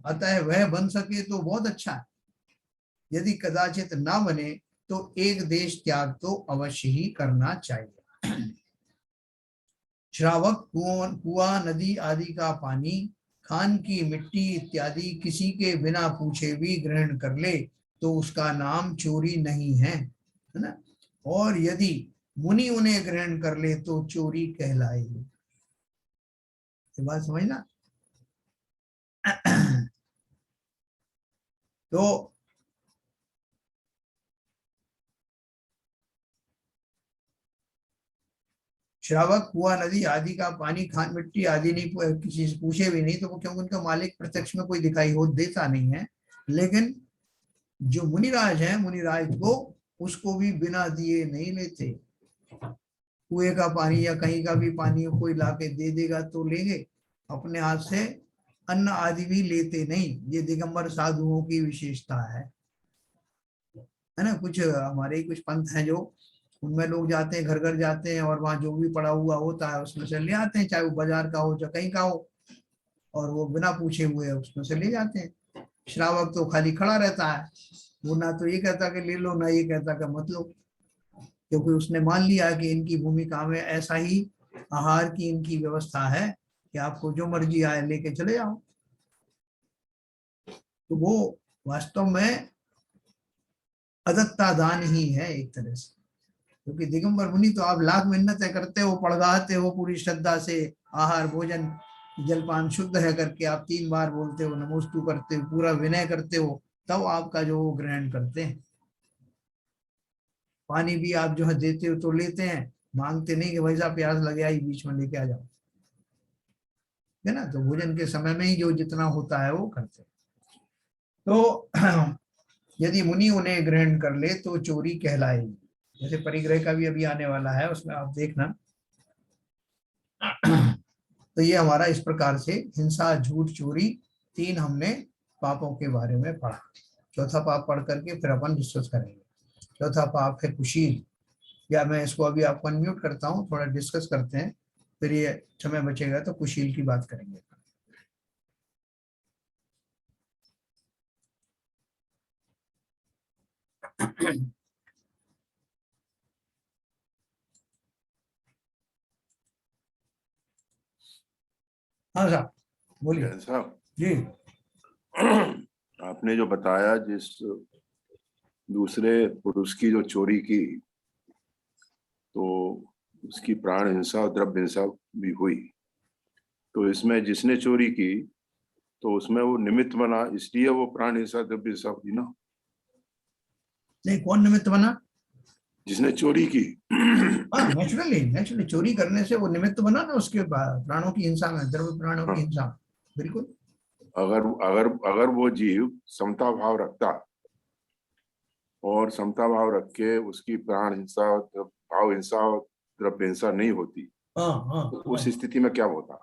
अतः वह बन सके तो बहुत अच्छा है, यदि कदाचित ना बने तो एक देश त्याग तो अवश्य ही करना चाहिए। श्रावक कुआं, नदी आदि का पानी खान की मिट्टी इत्यादि किसी के बिना पूछे भी ग्रहण कर ले तो उसका नाम चोरी नहीं है ना। और यदि मुनि उन्हें ग्रहण कर ले तो चोरी कहलाएगी। ये बात समझना। तो श्रावक कुआं नदी आदि का पानी खान मिट्टी आदि नहीं किसी से पूछे भी नहीं, तो वो क्योंकि उनका मालिक प्रत्यक्ष में कोई दिखाई हो देता नहीं है। लेकिन जो मुनिराज है, मुनिराज को उसको भी बिना दिए नहीं लेते। कुएं का पानी या कहीं का भी पानी कोई लाके दे देगा तो लेंगे, अपने हाथ से अन्न आदि भी लेते नहीं। ये दिगंबर साधुओं की विशेषता है ना। कुछ हमारे कुछ पंथ हैं जो उनमें लोग जाते हैं, घर घर जाते हैं और वहां जो भी पड़ा हुआ होता है उसमें से ले आते हैं, चाहे वो बाजार का हो चाहे कहीं का हो, और वो बिना पूछे हुए उसमें से ले जाते हैं। श्रावक तो खाली खड़ा रहता है, वो ना तो ये कहता कि ले लो, ना ये कहता कि मत लो, क्योंकि उसने मान लिया कि इनकी भूमिका में ऐसा ही आहार की इनकी व्यवस्था है कि आपको जो मर्जी आए लेके चले जाओ। तो वो वास्तव में अदत्ता दान ही है एक तरह से, क्योंकि दिगंबर मुनि तो आप लाख मिन्नतें करते हो, पड़गाते हो पूरी श्रद्धा से, आहार भोजन जलपान शुद्ध है करके आप 3 बार बोलते हो, नमोस्तु करते हो, पूरा विनय करते हो, तब आपका जो वो ग्रहण करते हैं। पानी भी आप जो है देते हो तो लेते हैं, मांगते नहीं कि भाई साहब प्यास लगे आई बीच में लेके आ जाओ, है ना। तो भोजन के समय में ही जो जितना होता है वो करते हैं। तो यदि मुनि उन्हें ग्रहण कर ले तो चोरी कहलाएगी। जैसे परिग्रह का भी अभी आने वाला है, उसमें आप देखना। तो ये हमारा इस प्रकार से हिंसा, झूठ, चोरी 3 हमने पापों के बारे में पढ़ा। चौथा पाप पढ़ करके फिर अपन डिस्कस करेंगे। चौथा पाप है कुशील, या मैं इसको अभी आपको अनम्यूट करता हूँ, थोड़ा डिस्कस करते हैं, फिर ये समय बचेगा तो कुशील की बात करेंगे। हाँ साहब बोलिए। साहब जी आपने जो बताया, जिस दूसरे पुरुष की जो चोरी की तो उसकी प्राण हिंसा और द्रव्य हिंसा भी हुई, तो इसमें जिसने चोरी की तो उसमें वो निमित्त बना, इसलिए वो प्राण हिंसा द्रव्य हिंसा हुई ना। नहीं, कौन निमित्त बना? जिसने चोरी की। हाँ, नेचुरली चोरी करने से वो निमित्त बना ना उसके प्राणों की हिंसा में, द्रव्य प्राणों की हिंसा। बिल्कुल। अगर अगर अगर वो जीव समता भाव रखता और समता भाव रख के उसकी प्राण हिंसा और भाव हिंसा और द्रव्य हिंसा नहीं होती, तो उस स्थिति में क्या होता?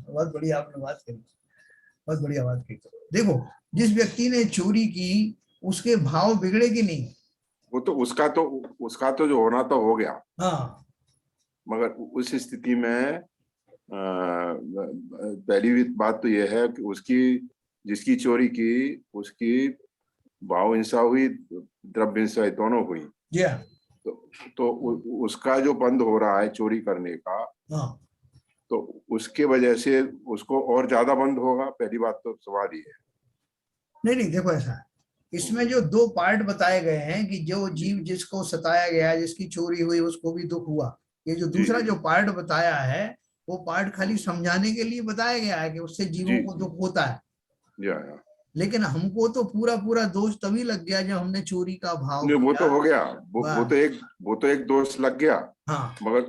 बहुत बढ़िया आपने बात कही, बहुत बढ़िया बात कही। देखो, जिस व्यक्ति ने चोरी की उसके भाव बिगड़ेगी नहीं। वो तो उसका तो जो होना तो हो गया। हाँ, मगर उस स्थिति में पहली बात तो यह है कि उसकी, जिसकी चोरी की उसकी भाव हिंसा हुई, द्रव्य हिंसा दोनों हुई। तो उसका जो बंद हो रहा है चोरी करने का, हाँ, तो उसके वजह से उसको और ज्यादा बंद होगा। पहली बात तो सवाल ही है। नहीं देखो, ऐसा है, इसमें जो 2 पार्ट बताए गए हैं कि जो जीव जिसको सताया गया, जिसकी चोरी हुई उसको भी दुख हुआ, ये जो दूसरा जो पार्ट बताया है वो पार्ट खाली समझाने के लिए बताया गया है कि उससे जीवों को दुख होता है। लेकिन हमको तो पूरा पूरा दोष तभी लग गया जब हमने चोरी का भाव किया। वो तो हो गया, वो तो एक दोष लग गया। हाँ, मगर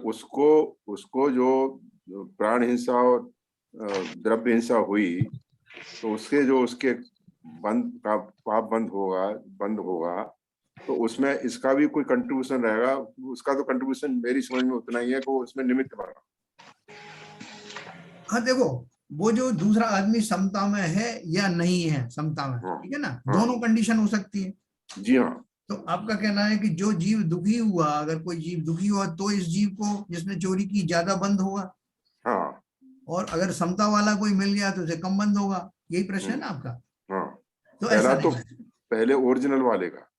उसको जो प्राण हिंसा और द्रव्य हिंसा हुई, तो उसके पाप बंद होगा, तो उसमें इसका भी कोई कंट्रीब्यूशन रहेगा। उसका तो कंट्रीब्यूशन मेरी समझ में उतना ही है कि वो उसमें निमित्त बना। हाँ देखो, वो जो दूसरा आदमी समता में है या नहीं है समता में, ठीक है ना, दोनों कंडीशन हो सकती है। जी हाँ। तो आपका कहना है कि जो जीव दुखी हुआ, अगर कोई जीव दुखी हुआ तो इस जीव को जिसने चोरी की ज्यादा बंद होगा। हाँ। और अगर समता वाला कोई मिल गया तो उसे कम बंद होगा। यही प्रश्न है ना आपका? हाँ। तो ऐसा नहीं है। पहले ओरिजिनल वाले का,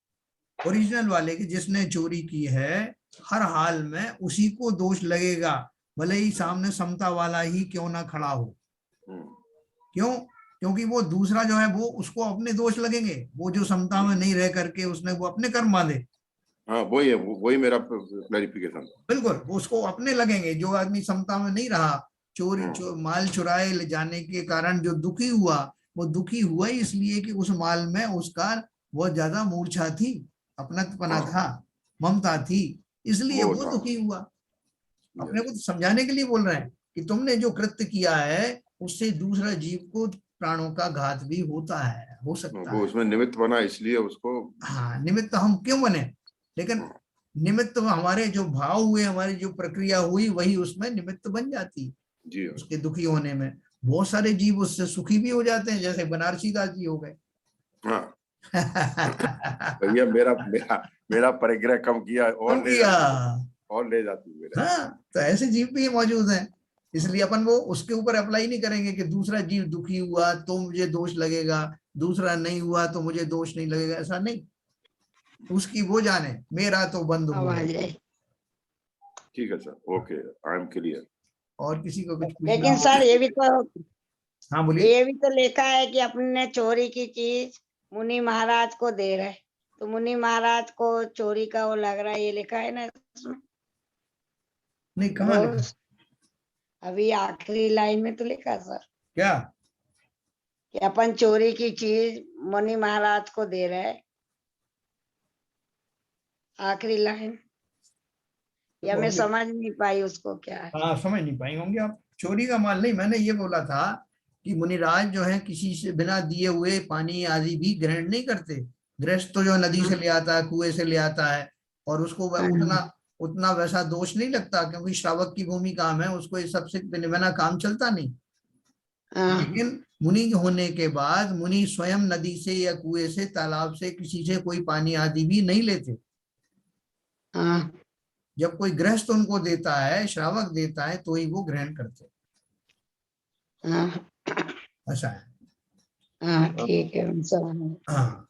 ओरिजिनल वाले की जिसने चोरी की है हर हाल में उसी को दोष लगेगा, भले ही सामने समता वाला ही क्यों ना खड़ा हो। क्यों? क्योंकि वो दूसरा जो है वो उसको अपने दोष लगेंगे, वो जो समता में नहीं रह करके उसने वो अपने कर्म बांधे। हाँ वही है, वही मेरा क्लैरिफिकेशन। बिल्कुल, वो उसको अपने लगेंगे। जो आदमी समता में नहीं रहा, माल चुराए ले जाने के कारण जो दुखी हुआ, वो दुखी हुआ ही इसलिए कि उस माल में उसका बहुत ज्यादा मूर्छा थी, अपनत्वपना था, ममता थी, इसलिए वो दुखी हुआ। अपने को समझाने के लिए बोल रहे हैं कि तुमने जो कृत्य किया है उससे दूसरा जीव को, प्राणों का घात भी होता है, हो सकता वो है। उसमें निमित्त बना इसलिए उसको। हाँ, निमित्त हम क्यों बने, लेकिन निमित्त हमारे जो भाव हुए, हमारी जो प्रक्रिया हुई, वही उसमें निमित्त बन जाती जी उसके दुखी होने में। बहुत सारे जीव उससे सुखी भी हो जाते हैं, जैसे बनारसी दास जी हो गए। हाँ भैया मेरा मेरा मेरा परिग्रह कम किया और ले किया। जाती, और ले जाती मेरे। हाँ, तो ऐसे जीव भी मौजूद हैं। इसलिए अपन वो उसके ऊपर अप्लाई नहीं करेंगे कि दूसरा जीव दुखी हुआ तो मुझे दोष लगेगा, दूसरा नहीं हुआ तो मुझे दोष नहीं लगेगा, ऐसा नहीं। उसकी वो जाने, मेरा तो बंद हुआ। ठीक है sir, okay, I am clear. और किसी को कुछ पूछना लेकिन हो? सर ये भी तो, हाँ बोलिए। ये भी तो लिखा है कि अपने चोरी की चीज मुनि महाराज को दे रहे, तो मुनि महाराज को चोरी का वो लग रहा है, ये लिखा है ना इसमें? नहीं, कहाँ लिखा? अभी आखिरी लाइन में तो लिखा सर क्या? कि अपन चोरी की चीज मुनि महाराज को दे रहे, आखिरी लाइन, या मैं समझ नहीं पाई उसको क्या है। हाँ, समझ नहीं पाएंगे होंगे आप। चोरी का माल नहीं, मैंने ये बोला था कि मुनिराज जो है किसी से बिना दिए हुए पानी आदि भी ग्रहण नहीं करते। गृहस्थ तो जो नदी से ले आता है, कुएं से ले आता है, और उसको उतना उतना वैसा दोष नहीं लगता, क्योंकि श्रावक की भूमि काम है, उसको इस सबसे बिना काम चलता नहीं। लेकिन मुनि होने के बाद मुनि स्वयं नदी से या कुएं से, तालाब से, किसी से कोई पानी आदि भी नहीं लेते। जब कोई गृहस्थ उनको देता है, श्रावक देता है, तो ही वो ग्रहण करते। ऐसा है। ठीक है। हाँ,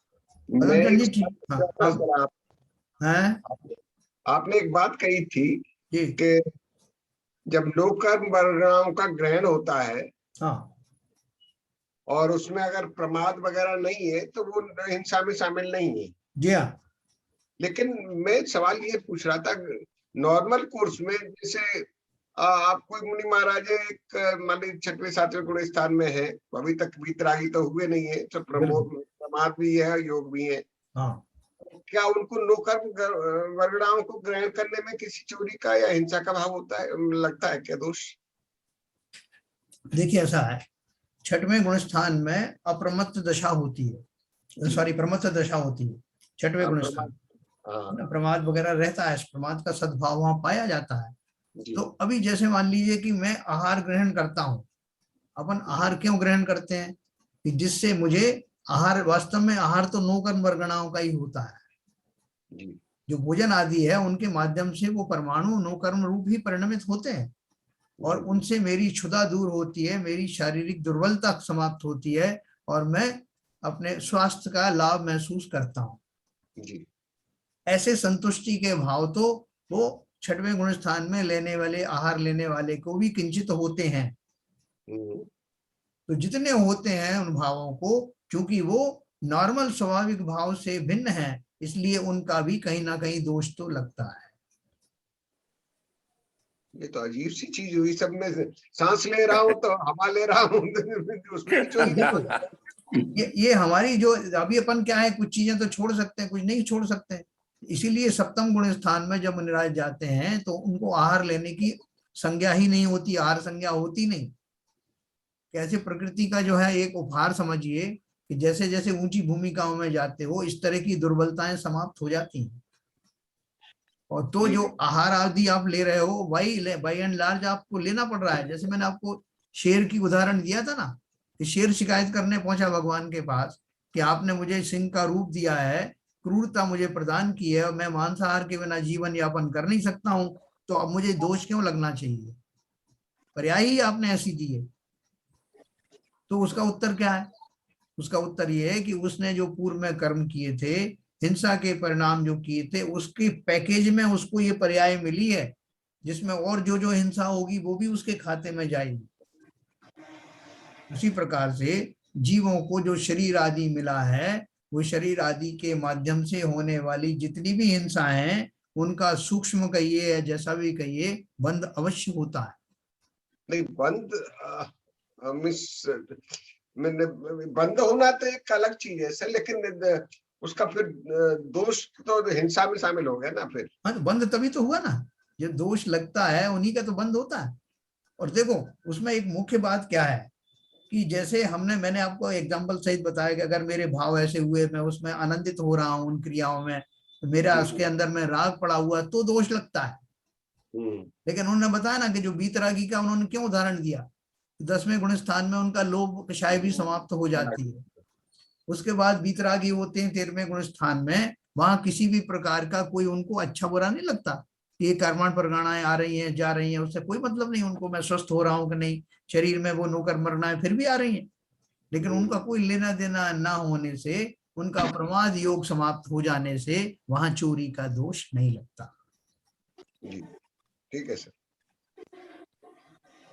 मैं जी एक ठीक। हाँ, सर, आपने एक बात कही थी जी। कि जब लोक कर्म वर्णाओं का ग्रहण होता है, हाँ, और उसमें अगर प्रमाद वगैरह नहीं है तो वो हिंसा में शामिल नहीं है। जी हाँ। लेकिन मैं सवाल ये पूछ रहा था, नॉर्मल कोर्स में जैसे आप कोई मुनि महाराज है, एक मान लीजिए 6वें 7वें गुण स्थान में है, अभी तक वीतरागी तो हुए नहीं है, तो प्रमाद भी है, योग भी है। हाँ, क्या उनको लोकर्म वर्गणाओं को ग्रहण करने में किसी चोरी का या हिंसा का भाव होता है, लगता है क्या दोष? देखिए ऐसा है, 6वें गुण स्थान में अप्रमत्त दशा होती है, सॉरी प्रमत्त दशा होती है 6वें गुण स्थान। प्रमाद वगैरह रहता है, प्रमाद का सद्भाव वहां पाया जाता है। तो अभी जैसे मान लीजिए कि मैं आहार ग्रहण करता हूं। अपन आहार क्यों ग्रहण करते हैं? कि जिससे मुझे आहार, वास्तव में आहार तो नौकर्म वर्गणाओं का ही होता है। जो भोजन आदि है उनके माध्यम से वो परमाणु नौकर्म रूप ही परिणमित होते हैं, और उनसे मेरी क्षुधा दूर होती है, मेरी शारीरिक दुर्बलता समाप्त होती है, और मैं अपने स्वास्थ्य का लाभ महसूस करता हूँ। ऐसे संतुष्टि के भाव तो वो 6वें गुण स्थान में लेने वाले, आहार लेने वाले को भी किंचित होते हैं। तो जितने होते हैं उन भावों को, क्योंकि वो नॉर्मल स्वाभाविक भाव से भिन्न है, इसलिए उनका भी कहीं ना कहीं दोष तो लगता है। ये तो अजीब सी चीज हुई, सब में सांस ले रहा हूं तो हवा ले रहा हूं उसमें चोरी। ये हमारी जो अभी अपन क्या है, कुछ चीजें तो छोड़ सकते हैं, कुछ नहीं छोड़ सकते। इसीलिए सप्तम गुण स्थान में जब मुनिराज जाते हैं तो उनको आहार लेने की संज्ञा ही नहीं होती, आहार संज्ञा होती नहीं। कैसे प्रकृति का जो है एक उपहार समझिए कि जैसे जैसे ऊंची भूमिकाओं में जाते हो, इस तरह की दुर्बलताएं समाप्त हो जाती हैं। और तो जो आहार आदि आप ले रहे हो, वही बाई एंड लार्ज आपको लेना पड़ रहा है। जैसे मैंने आपको शेर की उदाहरण दिया था ना, कि शेर शिकायत करने पहुंचा भगवान के पास कि आपने मुझे सिंह का रूप दिया है, क्रूरता मुझे प्रदान की है, और मैं मांसाहार के बिना जीवन यापन कर नहीं सकता हूं, तो अब मुझे दोष क्यों लगना चाहिए? पर्याय ही आपने ऐसी दी है। तो उसका उत्तर क्या है? उसका उत्तर यह है कि उसने जो पूर्व में कर्म किए थे, हिंसा के परिणाम जो किए थे, उसके पैकेज में उसको ये पर्याय मिली है, जिसमें और जो जो हिंसा होगी वो भी उसके खाते में जाएगी। उसी प्रकार से जीवों को जो शरीर आदि मिला है, वो शरीर आदि के माध्यम से होने वाली जितनी भी हिंसा है, उनका सूक्ष्म कहिए या जैसा भी कहिए बंद अवश्य होता है। नहीं, बंद बंद होना तो एक अलग चीज है सर, लेकिन उसका फिर दोष तो हिंसा में शामिल हो गया ना फिर। हाँ, तो बंद तभी तो हुआ ना, जो दोष लगता है उन्हीं का तो बंद होता है। और देखो उसमें एक मुख्य बात क्या है कि जैसे मैंने आपको एग्जांपल सहित बताया कि अगर मेरे भाव ऐसे हुए, मैं उसमें आनंदित हो रहा हूँ उन क्रियाओं में, तो मेरा उसके अंदर में राग पड़ा हुआ तो दोष लगता है। लेकिन उन्होंने बताया ना कि जो बीतरागी का उन्होंने क्यों उदाहरण दिया, 10वें गुण स्थान में उनका लोभ कषाय भी समाप्त हो जाती है। उसके बाद बीतरागी होते हैं 13वें गुण स्थान में, वहां किसी भी प्रकार का कोई उनको अच्छा बुरा नहीं लगता कि ये कर्मण प्रगणाएं आ रही हैं जा रही हैं, उससे कोई मतलब नहीं उनको, मैं स्वस्थ हो रहा हूँ कि नहीं, शरीर में वो नौकर मरनाएं फिर भी आ रही हैं, लेकिन उनका कोई लेना देना ना होने से, उनका प्रमाद योग समाप्त हो जाने से वहां चोरी का दोष नहीं लगता। ठीक है सर।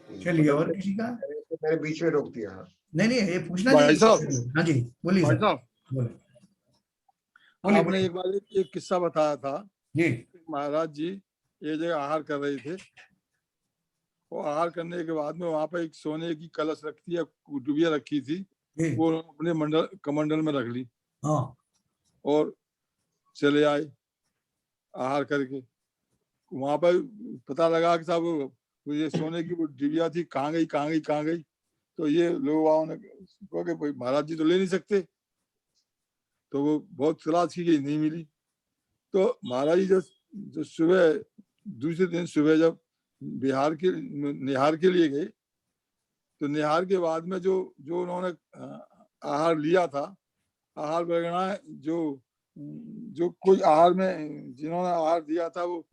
चलिए, और किसी का? मैंने बीच में रोक दिया। नहीं ये पूछना भाई चाहिए। हाँ जी बोलिए भाई सर। साहब, बोलिए आपने एक बार एक किस्सा बताया था जी। महाराज जी ये जगह आहार कर रहे थे, वो आहार करने के बाद में वहां पर एक सोने की कलश रखती है, डुबिया रखी थी, वो अपने कमंडल में रख ली। हाँ। और चले आए आहार करके, वहां पर पता लगा कि साहब ये सोने की वो डिबिया थी, कहाँ गई। तो ये लोग ने कहा कि भाई महाराज जी तो ले नहीं सकते, तो वो बहुत तलाश की गई, नहीं मिली। तो महाराज जी जो सुबह दूसरे दिन सुबह जब निहार के लिए गए, तो निहार के बाद में जो उन्होंने आहार लिया था, आहार वगैरह जो कोई आहार में जिन्होंने आहार दिया था वो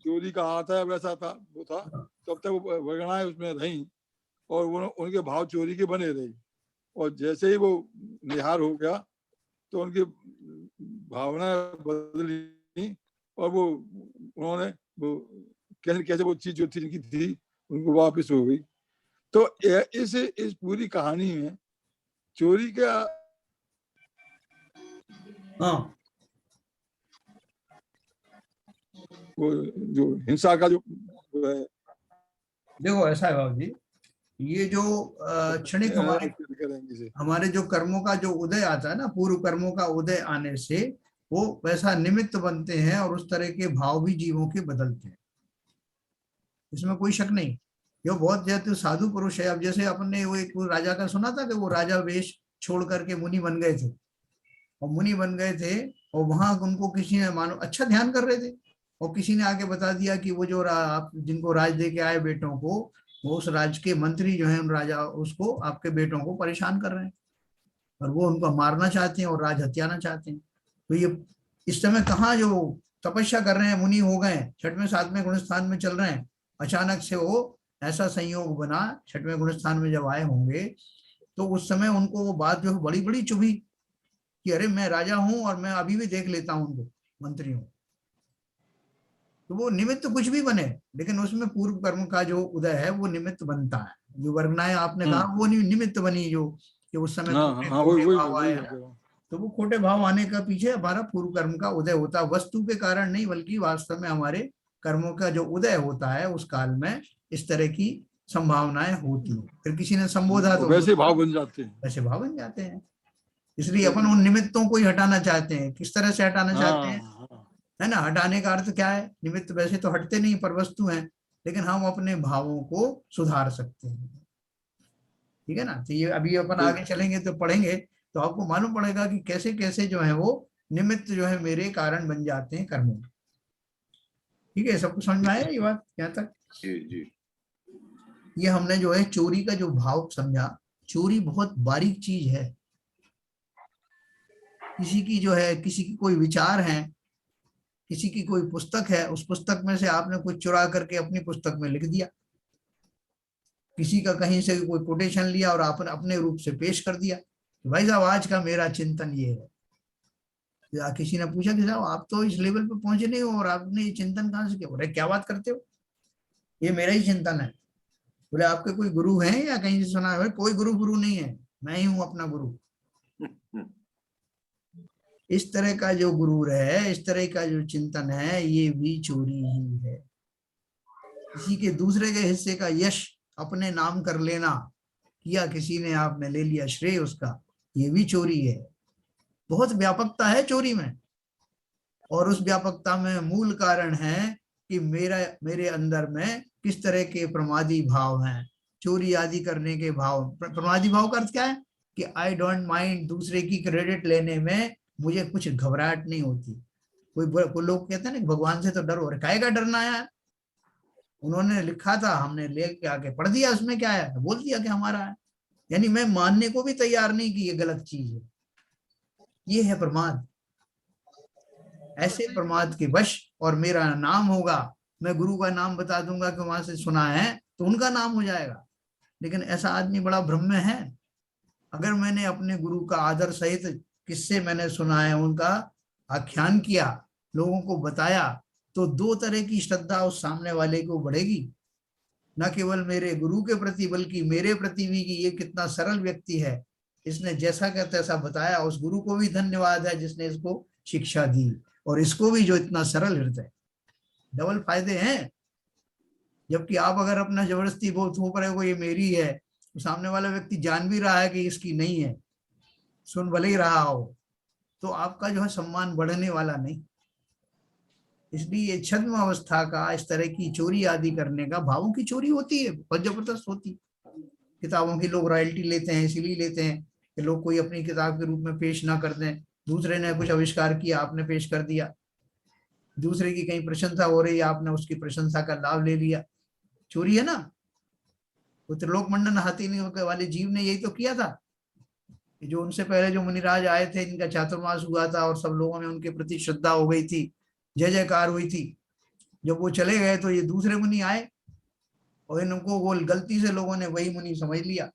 चोरी का आहार था, वैसा था वो था, तब तक वो वगैरह उसमें रही और वो उनके भाव चोरी के बने रही। और जैसे ही वो निहार हो गया तो उनकी भावना बदली और वो उन्होंने वो कैसे वो चीज जो थी जिनकी थी उनको वापस हो गई। तो इस पूरी कहानी में चोरी का वो जो हिंसा का जो देखो ऐसा है बाबू जी, ये जो क्षणिक हमारे जो कर्मों का जो उदय आता है ना, पूर्व कर्मों का उदय आने से वो वैसा निमित्त बनते हैं और उस तरह के भाव भी जीवों के बदलते हैं, इसमें कोई शक नहीं। जो बहुत ज्यादा साधु पुरुष है, अब जैसे अपने वो एक राजा का सुना था कि वो राजा वेश छोड़ करके मुनि बन गए थे, और मुनि बन गए थे और वहां उनको किसी ने मानो अच्छा ध्यान कर रहे थे, और किसी ने आके बता दिया कि वो जो आप जिनको राज दे के आए बेटों को, वो उस राज के मंत्री जो है उन राजा उसको आपके बेटों को परेशान कर रहे हैं और वो उनको मारना चाहते हैं और राज हत्याना चाहते हैं। तो ये इस समय कहाँ जो तपस्या कर रहे हैं, मुनि हो गए, 6वें 7वें गुण स्थान में चल रहे हैं, अचानक से वो ऐसा संयोग बना 6वें गुण स्थान में जब आए होंगे तो उस समय उनको वो बात जो बड़ी बड़ी चुभी कि अरे मैं राजा हूं और मैं अभी भी देख लेता हूं उनको मंत्रियों। तो वो निमित्त कुछ भी बने, लेकिन उसमें पूर्व कर्म का जो उदय है वो निमित्त बनता है। जो वर्गनाएं आपने कहा वो निमित्त बनी, जो कि उस समय खोटे भाव आए, तो वो खोटे भाव आने का पीछे हमारा पूर्व कर्म का उदय होता है, वस्तु के कारण नहीं बल्कि वास्तव में हमारे कर्मों का जो उदय होता है उस काल में इस तरह की संभावनाएं होती है। फिर किसी ने संबोधा तो वैसे भाव बन जाते हैं, वैसे भाव बन जाते हैं। इसलिए अपन उन निमित्तों को ही हटाना चाहते हैं। किस तरह से हटाना चाहते हैं, है ना? हटाने का अर्थ क्या है? निमित्त वैसे तो हटते नहीं, पर वस्तु हैं, लेकिन हम अपने भावों को सुधार सकते हैं। ठीक है ना? तो ये अभी अपन आगे चलेंगे तो पढ़ेंगे तो आपको मालूम पड़ेगा कि कैसे कैसे जो है वो निमित्त जो है मेरे कारण बन जाते हैं कर्मों। ठीक है, सबको समझ में आया ये बात यहाँ तक? जी। ये हमने जो है चोरी का जो भाव समझा, चोरी बहुत बारीक चीज है। किसी की जो है, किसी की कोई विचार है, किसी की कोई पुस्तक है, उस पुस्तक में से आपने कुछ चुरा करके अपनी पुस्तक में लिख दिया, किसी का कहीं से कोई कोटेशन लिया और आपने अपने रूप से पेश कर दिया कि भाई साहब आज का मेरा चिंतन ये है। किसी ने पूछा कि साहब आप तो इस लेवल पे पहुंचे नहीं हो और आपने ये चिंतन कहाँ से किया? बोले क्या बात करते हो, ये मेरा ही चिंतन है। बोले आपके कोई गुरु हैं या कहीं से सुना है? कोई गुरु नहीं है, मैं ही हूं अपना गुरु। इस तरह का जो गुरूर है, इस तरह का जो चिंतन है, ये भी चोरी ही है। किसी के दूसरे के हिस्से का यश अपने नाम कर लेना, किया किसी ने, आपने ले लिया श्रेय उसका, ये भी चोरी है। बहुत व्यापकता है चोरी में, और उस व्यापकता में मूल कारण है कि मेरे अंदर में किस तरह के प्रमादी भाव हैं, चोरी आदि करने के भाव। प्रमादी भाव का अर्थ क्या है कि आई डोंट माइंड दूसरे की क्रेडिट लेने में मुझे कुछ घबराहट नहीं होती। कोई लोग कहते हैं ना भगवान से तो डरो, काहे का डरना है, उन्होंने लिखा था, हमने लेके आके पढ़ दिया, उसमें क्या है, बोल दिया कि हमारा है। यानी मैं मानने को भी तैयार नहीं कि ये गलत चीज है। ये है प्रमाद। ऐसे प्रमाद के वश, और मेरा नाम होगा, मैं गुरु का नाम बता दूंगा कि वहां से सुना है तो उनका नाम हो जाएगा। लेकिन ऐसा आदमी बड़ा भ्रम में है। अगर मैंने अपने गुरु का आदर सहित किससे मैंने सुना है, उनका आख्यान किया, लोगों को बताया, तो दो तरह की श्रद्धा उस सामने वाले को बढ़ेगी। न केवल मेरे गुरु के प्रति बल्कि मेरे प्रति भी कि ये कितना सरल व्यक्ति है, इसने जैसा का तैसा बताया। उस गुरु को भी धन्यवाद है जिसने इसको शिक्षा दी, और इसको भी जो इतना सरल हृदय। डबल फायदे हैं। जबकि आप अगर अपना जबरदस्ती बहुत थोप रहे हो ये मेरी है, तो सामने वाला व्यक्ति जान भी रहा है कि इसकी नहीं है, सुन भले ही रहा हो, तो आपका जो है सम्मान बढ़ने वाला नहीं। इसलिए छद्म अवस्था का, इस तरह की चोरी आदि करने का, भावों की चोरी होती है, बहुत जबरदस्त होती है। किताबों की लोग रॉयल्टी लेते हैं, इसीलिए लेते हैं कि लोग कोई अपनी किताब के रूप में पेश ना कर दें। दूसरे ने कुछ आविष्कार किया, आपने पेश कर दिया। दूसरे की कहीं प्रशंसा हो रही है, आपने उसकी प्रशंसा का लाभ ले लिया। चोरी है ना। वो त्रिलोक मंडन हाथी वाले जीव ने यही तो किया था। जो उनसे पहले जो मुनिराज आए थे, इनका चातुर्मास हुआ था और सब लोगों में उनके प्रति श्रद्धा हो गई थी, जय जयकार हुई थी। जब वो चले गए तो ये दूसरे मुनि आए और इनको वो गलती से लोगों ने वही मुनि समझ लिया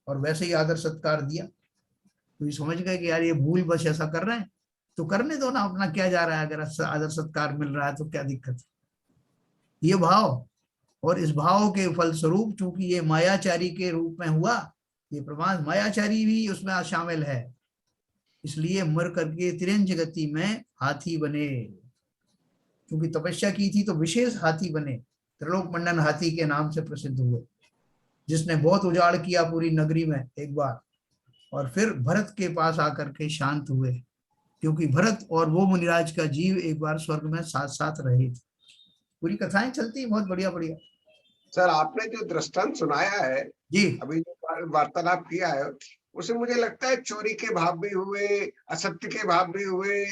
और वैसे ही आदर सत्कार दिया। तो ये समझ गए कि यार ये भूल बस ऐसा कर रहे हैं, तो करने दो ना, अपना क्या जा रहा है, अगर आदर सत्कार मिल रहा है तो क्या दिक्कत है। ये भाव, और इस भाव के फलस्वरूप चूंकि ये मायाचारी के रूप में हुआ, ये प्रमाद मायाचारी भी उसमें शामिल है, इसलिए मर करके तिरंज गति में हाथी बने। क्योंकि तपस्या की थी तो विशेष हाथी बने, त्रिलोक मंडन हाथी के नाम से प्रसिद्ध हुए, जिसने बहुत उजाड़ किया पूरी नगरी में एक बार, और फिर भरत के पास आकर के शांत हुए, क्योंकि भरत और वो मुनिराज का जीव एक बार स्वर्ग में साथ साथ रहे थे। पूरी कथाएं चलती, बहुत बढ़िया बढ़िया। सर आपने जो दृष्टांत सुनाया है जी, अभी जो वार्तालाप किया है, उसे मुझे लगता है चोरी के भाव भी हुए, असत्य के भाव भी हुए,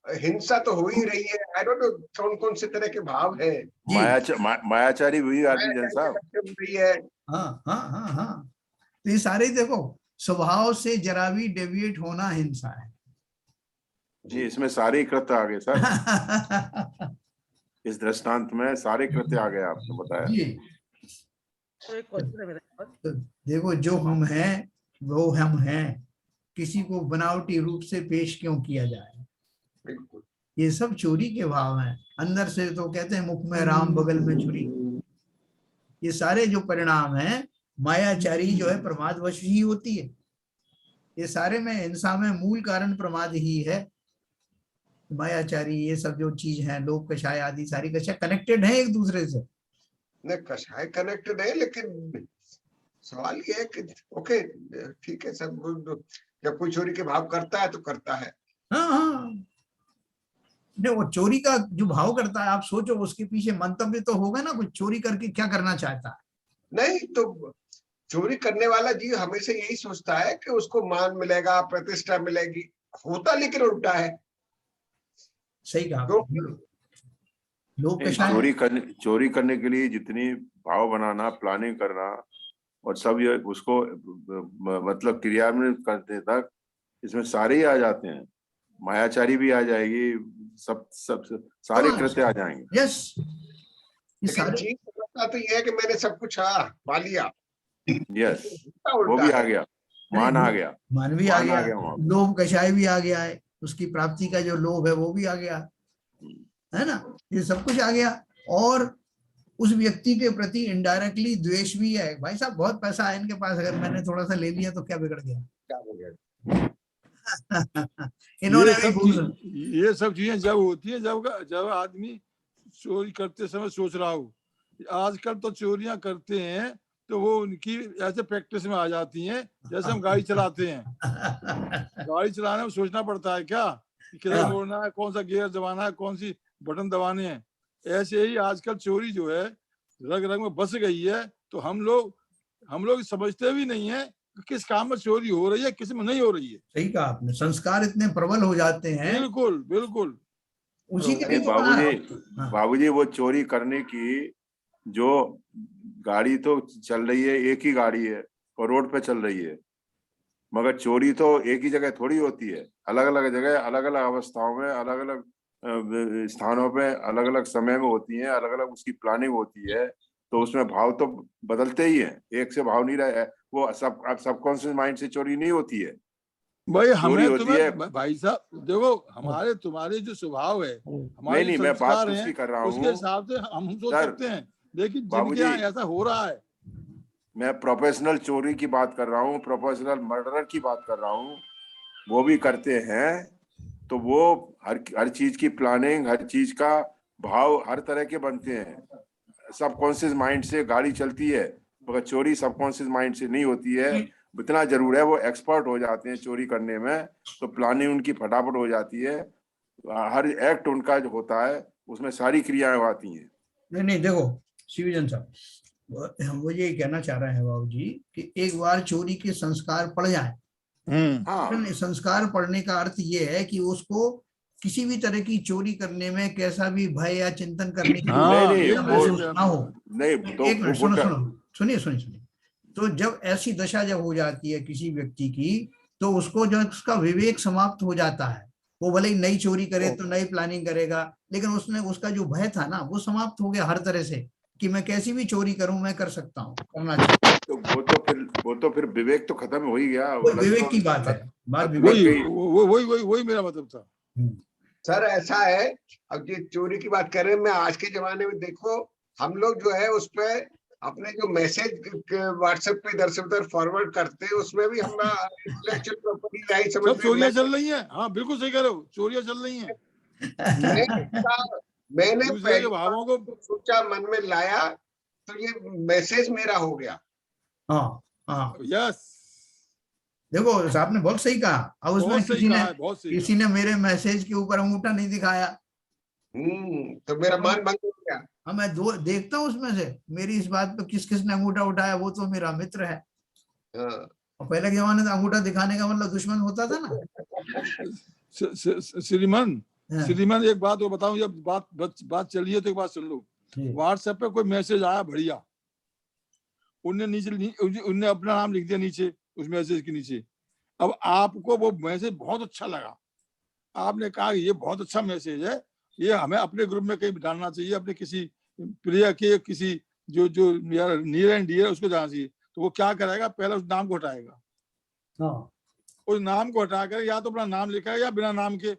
हिंसा तो हो ही रही है। आई डोंट नो कौन कौन से तरह के भाव है। मायाचारी हुई आदमी जन साहब। है। हाँ हाँ हाँ हाँ, तो ये सारे देखो स्वभाव से जरा भी डेविएट होना हिंसा है। जी, इसमें सारे कृत्य आ गए सर। इस दृष्टांत में सारे कृत्य आ गए, आपने बताया। जी, तो देखो जो हम हैं वो हम हैं, किसी को बनावटी रूप से पेश क्यों किया जाए। बिल्कुल, ये सब चोरी के भाव हैं। अंदर से तो कहते हैं मुख में राम बगल में छुरी। ये सारे जो परिणाम हैं, मायाचारी जो है प्रमादवश ही होती है। ये सारे में हिंसा में मूल कारण प्रमाद ही है। मायाचारी ये सब जो चीज है, लोक कषाय आदि सारी कषाय कनेक्टेड है एक दूसरे से। नहीं कषाय कनेक्टेड है, लेकिन सवाल ये है कि ओके ठीक है, सब जब कोई चोरी के भाव करता है तो करता है। हाँ हाँ, नहीं वो चोरी का जो भाव करता है, आप सोचो उसके पीछे मंतव्य तो होगा ना, कुछ चोरी करके क्या करना चाहता है। नहीं तो चोरी करने वाला जीव हमेशा यही सोचता है कि उसको मान मिलेगा, प्रतिष्ठा मिलेगी, होता लेकिन उल्टा है। सही कहा। तो लोग चोरी करने के लिए जितनी भाव बनाना, प्लानिंग करना और सब ये उसको मतलब क्रियान्वित करते तक, इसमें सारे ही आ जाते हैं। मायाचारी भी आ जाएगी, सब सारे कृत्य आ जाएंगे। यस, लेकिन चीज तो ये है कि मैंने सब कुछ पा लिया। यस, वो भी आ गया, मान आ गया, मान भी आ गया, लोभ कषाय भी आ गया है, उसकी प्राप्ति का जो लोभ है वो भी आ गया है ना, ये सब कुछ आ गया। और उस व्यक्ति के प्रति इनडायरेक्टली द्वेष भी है। भाई साहब बहुत पैसा है इनके पास, अगर मैंने थोड़ा सा ले लिया तो क्या बिगड़ गया। क्या हो गया? इन्होंने भी घूस, ये सब चीजें जब होती है जब आदमी चोरी करते समय सोच रहा हो। आजकल तो चोरियां करते हैं तो वो उनकी ऐसे प्रैक्टिस में आ जाती हैं, जैसे हम गाड़ी चलाते हैं। गाड़ी चलाने में सोचना पड़ता है क्या कि किधर मोड़ना है, कौन सा गियर दबाना है, कौन सी बटन दबाने हैं। ऐसे ही आजकल चोरी जो है रग रग में बस गई है। तो हम लोग समझते भी नहीं है कि किस काम में चोरी हो रही है, किस में नहीं हो रही है। सही कहा आपने, संस्कार इतने प्रबल हो जाते हैं। बिल्कुल बिल्कुल। उसी के लिए तो बाबूजी, बाबूजी वो चोरी करने की जो गाड़ी तो चल रही है, एक ही गाड़ी है और रोड पे चल रही है, मगर चोरी तो एक ही जगह थोड़ी होती है। अलग अलग जगह, अलग अलग अवस्थाओं में, अलग अलग स्थानों पे, अलग अलग समय में होती है, अलग अलग उसकी प्लानिंग होती है। तो उसमें भाव तो बदलते ही हैं, एक से भाव नहीं रहा है। वो सबकॉन्शियस माइंड से चोरी नहीं होती है भाई। चोरी हमें होती है। भाई साहब देखो, हमारे तुम्हारे जो स्वभाव है, हमारे नहीं, मैं बात संस्कार उसकी हैं, कर रहा उसके हूँ हिसाब से हम सोच सर। सकते हैं, लेकिन जिनके बाबूजी, यहाँ ऐसा हो रहा है। मैं प्रोफेशनल चोरी की बात कर रहा हूँ, प्रोफेशनल मर्डरर की बात कर रहा हूँ। वो भी करते हैं तो वो हर चीज की प्लानिंग, हर चीज का भाव हर तरह के बनते हैं। सबकॉन्शियस माइंड से गाड़ी चलती है, मगर चोरी सबकॉन्शियस माइंड से नहीं होती है। इतना जरूर है वो एक्सपर्ट हो जाते हैं चोरी करने में, तो प्लानिंग उनकी फटाफट हो जाती है। हर एक्ट उनका जो होता है उसमें सारी क्रियाएं आती हैं। नहीं देखो शिवजन साहब, हम वो ये कहना चाह रहे हैं बाबू जी कि एक बार चोरी के संस्कार पड़ जाए, हाँ, संस्कार पड़ने का अर्थ ये है कि उसको किसी भी तरह की चोरी करने में कैसा भी भय या चिंतन करने की महसूस ना हो। नहीं तो एक मिनट सुनिए। तो जब ऐसी दशा जब हो जाती है किसी व्यक्ति की, तो उसको जो उसका विवेक समाप्त हो जाता है। वो भले ही नई चोरी करे तो नई प्लानिंग करेगा, लेकिन उसका जो भय था ना वो समाप्त हो गया हर तरह से, कि मैं कैसी भी चोरी करूं मैं कर सकता हूँ, करना चाहिए। तो वो तो फिर विवेक तो खत्म हो ही गया। विवेक की बात है, बात वही मेरा मतलब था। सर ऐसा है, अब ये चोरी की बात कर रहे हैं, मैं आज के जमाने में देखो हम लोग जो है उस पे अपने जो मैसेज व्हाट्सएप पे इधर से उधर फॉरवर्ड करते हैं, उसमें भी हम इंटेलेक्चुअल प्रॉपर्टी राइट समझ सब चोरियां चल रही हैं। हाँ बिल्कुल सही कह रहे हो, चोरियां चल रही हैं। मैंने पहले भावों को सोचा, मन में लाया, तो ये मैसेज मेरा हो गया। हाँ यस, देखो आपने बहुत सही कहा। अब उसमें किसी ने मेरे मैसेज के ऊपर अंगूठा नहीं दिखाया, तो मेरा मान भंग हो गया। हाँ, मैं देखता हूँ उसमें से मेरी इस बात पे किस किसने अंगूठा उठाया, वो तो मेरा मित्र है। और पहले के जमाने में अंगूठा दिखाने का मतलब दुश्मन होता था ना। श्रीमान एक बात वो बताऊं, जब बात चली है तो एक बात सुन लो। व्हाट्सएप पे कोई मैसेज आया बढ़िया, उनने अपना नाम लिख दिया नीचे उस मैसेज के नीचे। अब आपको वो मैसेज बहुत अच्छा लगा, आपने कहा ये बहुत अच्छा मैसेज है, ये हमें अपने ग्रुप में कहीं डालना चाहिए, अपने किसी प्रिय के किसी जो नियर एंड डियर उसको जाना चाहिए। तो वो क्या करेगा, पहले उस नाम को हटाएगा। उस नाम को हटाकर या तो अपना नाम लिखा है या बिना नाम के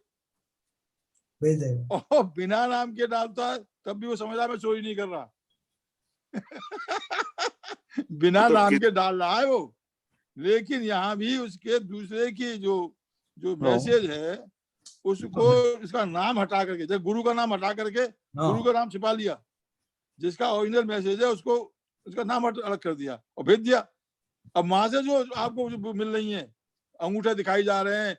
भेज देगा। और बिना नाम के डालता है तब भी वो समझा मैं चोरी नहीं कर रहा। बिना नाम के डाल रहा है वो, लेकिन यहाँ भी उसके दूसरे की जो मैसेज है उसको इसका नाम हटा करके, जब गुरु का नाम हटा करके गुरु का नाम छिपा लिया, जिसका ओरिजिनल मैसेज है उसको उसका नाम अलग कर दिया और भेज दिया। अब वहां से जो आपको मिल रही है, अंगूठे दिखाई जा रहे हैं,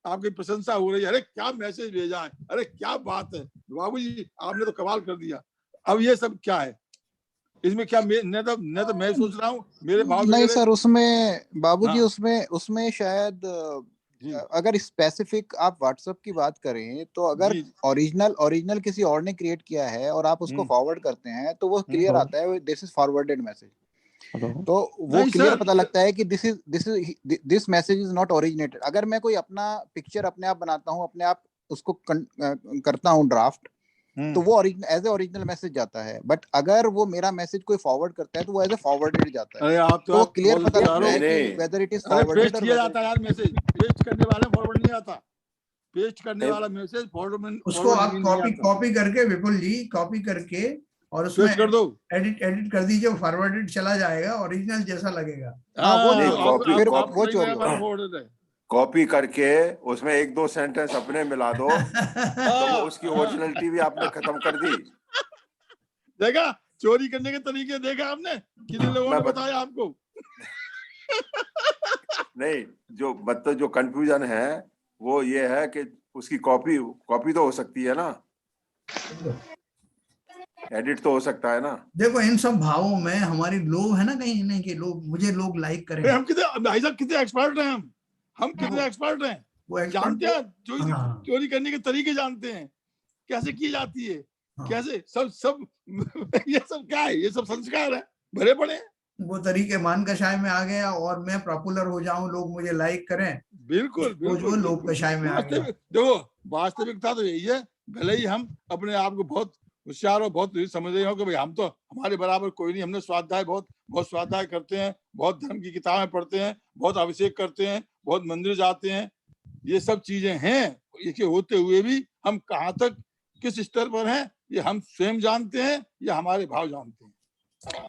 आपकी प्रशंसा हो रही है, अरे क्या मैसेज भेजा है, अरे क्या बात है बाबूजी, आपने तो कमाल कर दिया। अब ये सब क्या है इसमें, क्या न तो मैं सोच रहा हूँ मेरे भाव नहीं सर, उसमें बाबूजी उसमें शायद अगर स्पेसिफिक आप व्हाट्सएप की बात करें तो अगर ओरिजिनल किसी और ने क्रिएट किया है और आप उसको फॉरवर्ड करते हैं तो वो क्लियर आता है दिस इज फॉरवर्डेड मैसेज। तो वो क्लियर पता लगता है कि this message is not originated. अगर मैं कोई अपना पिक्चर अपने आप बनाता हूँ, अपने आप उसको करता हूँ ड्राफ्ट, तो वो एज ए ओरिजिनल मैसेज जाता है। बट अगर वो मेरा मैसेज कोई फॉरवर्ड करता है तो वो एज ए फॉरवर्डेड जाता है। तो क्लियर पता लगता है कि वेदर इट इज फॉरवर्डेड और किया जाता है यार। मैसेज पेस्ट करने वाला फॉरवर्ड नहीं आता, पेस्ट करने वाला मैसेज फॉरवर्ड। उसको आप कॉपी करके, विपुल जी कॉपी करके और उसमें स्विच कर दो, एडिट कर दीजिए, फॉरवर्डेड चला जाएगा, ओरिजिनल जैसा लगेगा। वो नहीं, चोरी, फिर वो सही चोरी जगह होगा। forwarded है। कॉपी करके उसमें 1-2 सेंटेंस अपने मिला दो तो वो उसकी ओरिजिनलिटी भी आपने खत्म कर दी। देखा चोरी करने के तरीके, देखा आपने कितने लोगों ने बताया आपको। नहीं, जो मतलब जो कंफ्यूजन है वो ये है कि उसकी कॉपी तो हो सकती है ना, एडिट तो हो सकता है ना। देखो इन सब भावों में हमारी लोभ है ना, कहीं नहीं कि लोग मुझे लोग लाइक करें। हम कितने भाई साहब कितने एक्सपर्ट हैं, हम कितने एक्सपर्ट हैं, वो जानते हैं हाँ। चोरी करने के तरीके जानते हैं, कैसे की जाती है, हाँ। कैसे सब ये सब क्या है, ये सब संस्कार है भरे पड़े हैं। वो तरीके मान कषाय में आ गया और मैं पॉपुलर हो जाऊं, लोग मुझे लाइक करें, बिल्कुल वो जो लोग कषाय में आ गया। देखो वास्तविकता तो यही है, भले ही हम अपने आप को बहुत होशियार और बहुत समझ रहे हो कि भाई हम तो हमारे बराबर कोई नहीं, हमने स्वाध्याय बहुत स्वाध्याय करते हैं, बहुत धर्म की किताबें पढ़ते हैं, बहुत अभिषेक करते हैं, बहुत मंदिर जाते हैं, ये सब चीजें हैं, ये होते हुए भी हम कहाँ तक किस स्तर पर हैं ये हम स्वयं जानते हैं या हमारे भाव जानते हैं।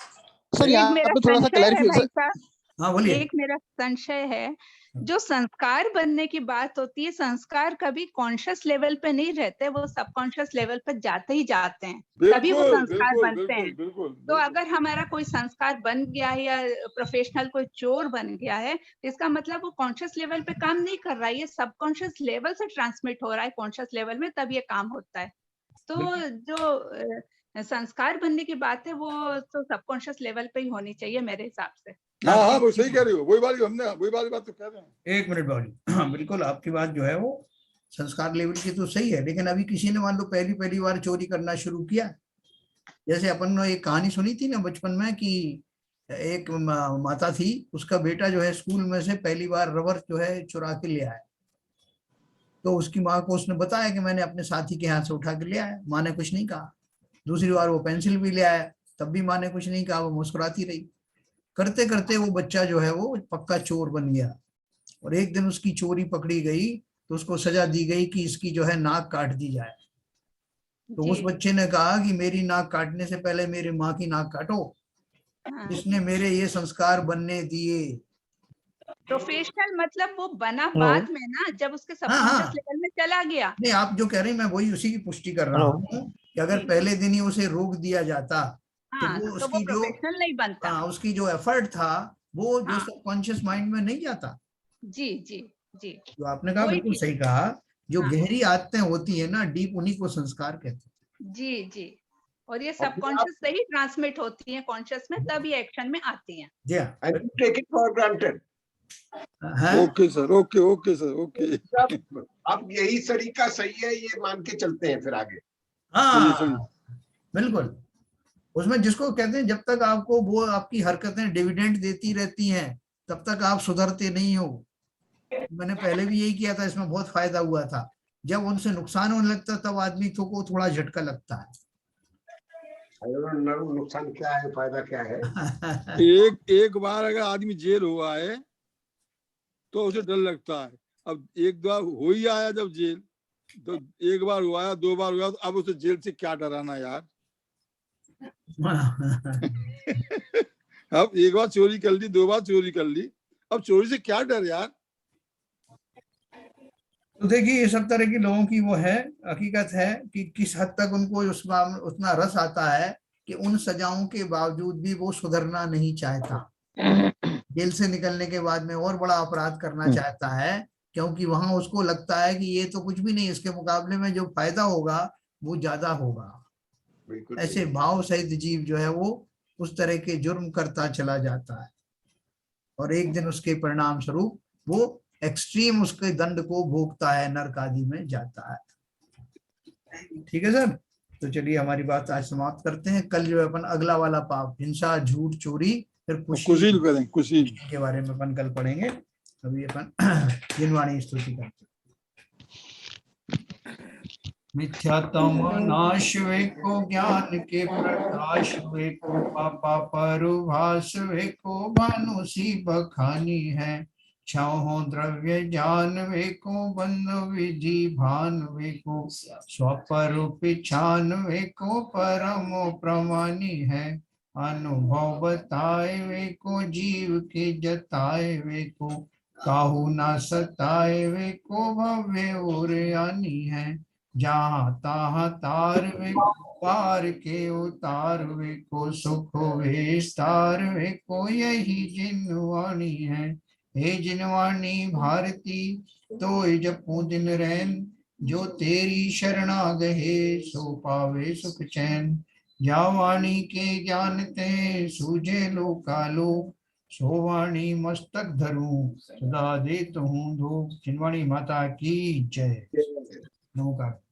सर यहाँ पे थोड़ा सा क्लैरिफिकेशन। हाँ बोलिए। एक मेरा संशय है, जो संस्कार बनने की बात होती है, संस्कार कभी कॉन्शियस लेवल पे नहीं रहते, वो सबकॉन्शियस लेवल पे जाते ही जाते हैं, तभी वो संस्कार बनते हैं। तो अगर हमारा कोई संस्कार बन गया है या प्रोफेशनल कोई चोर बन गया है, इसका मतलब वो कॉन्शियस लेवल पे काम नहीं कर रहा है, ये सबकॉन्शियस लेवल से ट्रांसमिट हो रहा है कॉन्शियस लेवल में, तब ये काम होता है। तो जो संस्कार बनने की बात है वो तो सबकॉन्शियस लेवल पे ही होनी चाहिए मेरे हिसाब से। हाँ वो सही कह रही हो, वही वाली बात तो कह रहे हैं। 1 मिनट बाबू। हाँ बिल्कुल आपकी बात जो है वो संस्कार लेवल की तो सही है, लेकिन अभी किसी ने मान लो पहली बार चोरी करना शुरू किया, जैसे अपन ने एक कहानी सुनी थी ना बचपन में कि एक माता थी, उसका बेटा जो है स्कूल में से पहली बार रबर जो है चुरा के ले आया, तो उसकी माँ को उसने बताया कि मैंने अपने साथी के हाथ से उठा के ले आया। माँ ने कुछ नहीं कहा। दूसरी बार वो पेंसिल भी ले आया, तब भी माँ ने कुछ नहीं कहा, वो मुस्कुराती रही। करते करते वो बच्चा जो है वो पक्का चोर बन गया, और एक दिन उसकी चोरी पकड़ी गई तो उसको सजा दी गई कि इसकी जो है नाक काट दी जाए। तो उस बच्चे ने कहा कि मेरी नाक काटने से पहले मेरी माँ की नाक काटो, जिसने मेरे ये संस्कार बनने दिए। प्रोफेशनल मतलब वो बना बाद में ना, जब उसके सबकॉन्शियस लेवल में चला गया। नहीं आप जो कह रहे हैं मैं वही उसी की पुष्टि कर रहा हूँ कि अगर पहले दिन ही उसे रोक दिया जाता तो वो उसकी जो नहीं बनता, उसकी जो एफर्ट था वो जो सबकॉन्शियस माइंड में नहीं जाता। जी जी जी, जो आपने कहा बिल्कुल सही कहा, जो गहरी आदतें होती है ना डीप, उन्हीं को संस्कार कहते हैं। जी जी, और ये सबकॉन्शियस से ही ट्रांसमिट होती है कॉन्शियस में, तब ये एक्शन में आती हैं। जी हाँ, take it for granted. Okay sir, okay sir, okay. अब यही तरीका सही है, ये मान के चलते हैं फिर आगे। हाँ बिल्कुल, उसमें जिसको कहते हैं जब तक आपको वो आपकी हरकतें डिविडेंड देती रहती हैं तब तक आप सुधरते नहीं हो। मैंने पहले भी यही किया था, इसमें बहुत फायदा हुआ था। जब उनसे नुकसान होने लगता तब आदमी को थोड़ा झटका लगता है। नुकसान क्या है, फायदा क्या है? एक बार अगर आदमी जेल हुआ है तो उसे डर लगता है। अब एक बार हो ही आया जब जेल, तो एक बार हुआ है, 2 बार हुआ, तो अब उसे जेल से क्या डराना यार। अब एक बार चोरी कर ली, 2 बार चोरी कर ली, अब चोरी से क्या डर यार। तो देखिए ये सब तरह की लोगों की वो है, हकीकत है कि किस हद तक उनको उसमें उतना रस आता है कि उन सजाओं के बावजूद भी वो सुधरना नहीं चाहता। जेल से निकलने के बाद में और बड़ा अपराध करना चाहता है, क्योंकि वहां उसको लगता है कि ये तो कुछ भी नहीं, इसके मुकाबले में जो फायदा होगा वो ज्यादा होगा। ऐसे भाव सहित जीव जो है वो उस तरह के जुर्म करता चला जाता है, और एक दिन उसके परिणाम स्वरूप वो एक्सट्रीम उसके दंड को भोगता है, नरक आदि में जाता है। ठीक है सर, तो चलिए हमारी बात आज समाप्त करते हैं। कल जो है अपन अगला वाला पाप, हिंसा, झूठ, चोरी, फिर कुशील करें, कुशील के बारे में अपन कल पढ़ेंगे। अभी अपन जिनवाणी स्तुति करते हैं। मिथ्यात्म नाश वे को ज्ञान के प्रकाश वे को पापा परुभाष वे को भानु सी बखानी है। छहो द्रव्य जानवे को बंध विधि भानवे को स्वरूप छानवे को परम प्रमाणी है अनुभव बताए वे को जीव के जताए वे को काहू ना सताए वे को भव्य और यानी है जहाँ तहाँ तार वे पार के उतार वे को सुख विस्तार वे को यही जिनवाणी है हे जिनवाणी भारती तो जपू दिन रैन जो तेरी शरणा गहे सो पावे सुख चैन जा वाणी के जानते सूझे लोकालो सो वाणी मस्तक धरूं सदा देत हूँ धूप। जिनवाणी माता की जय। नमस्कार।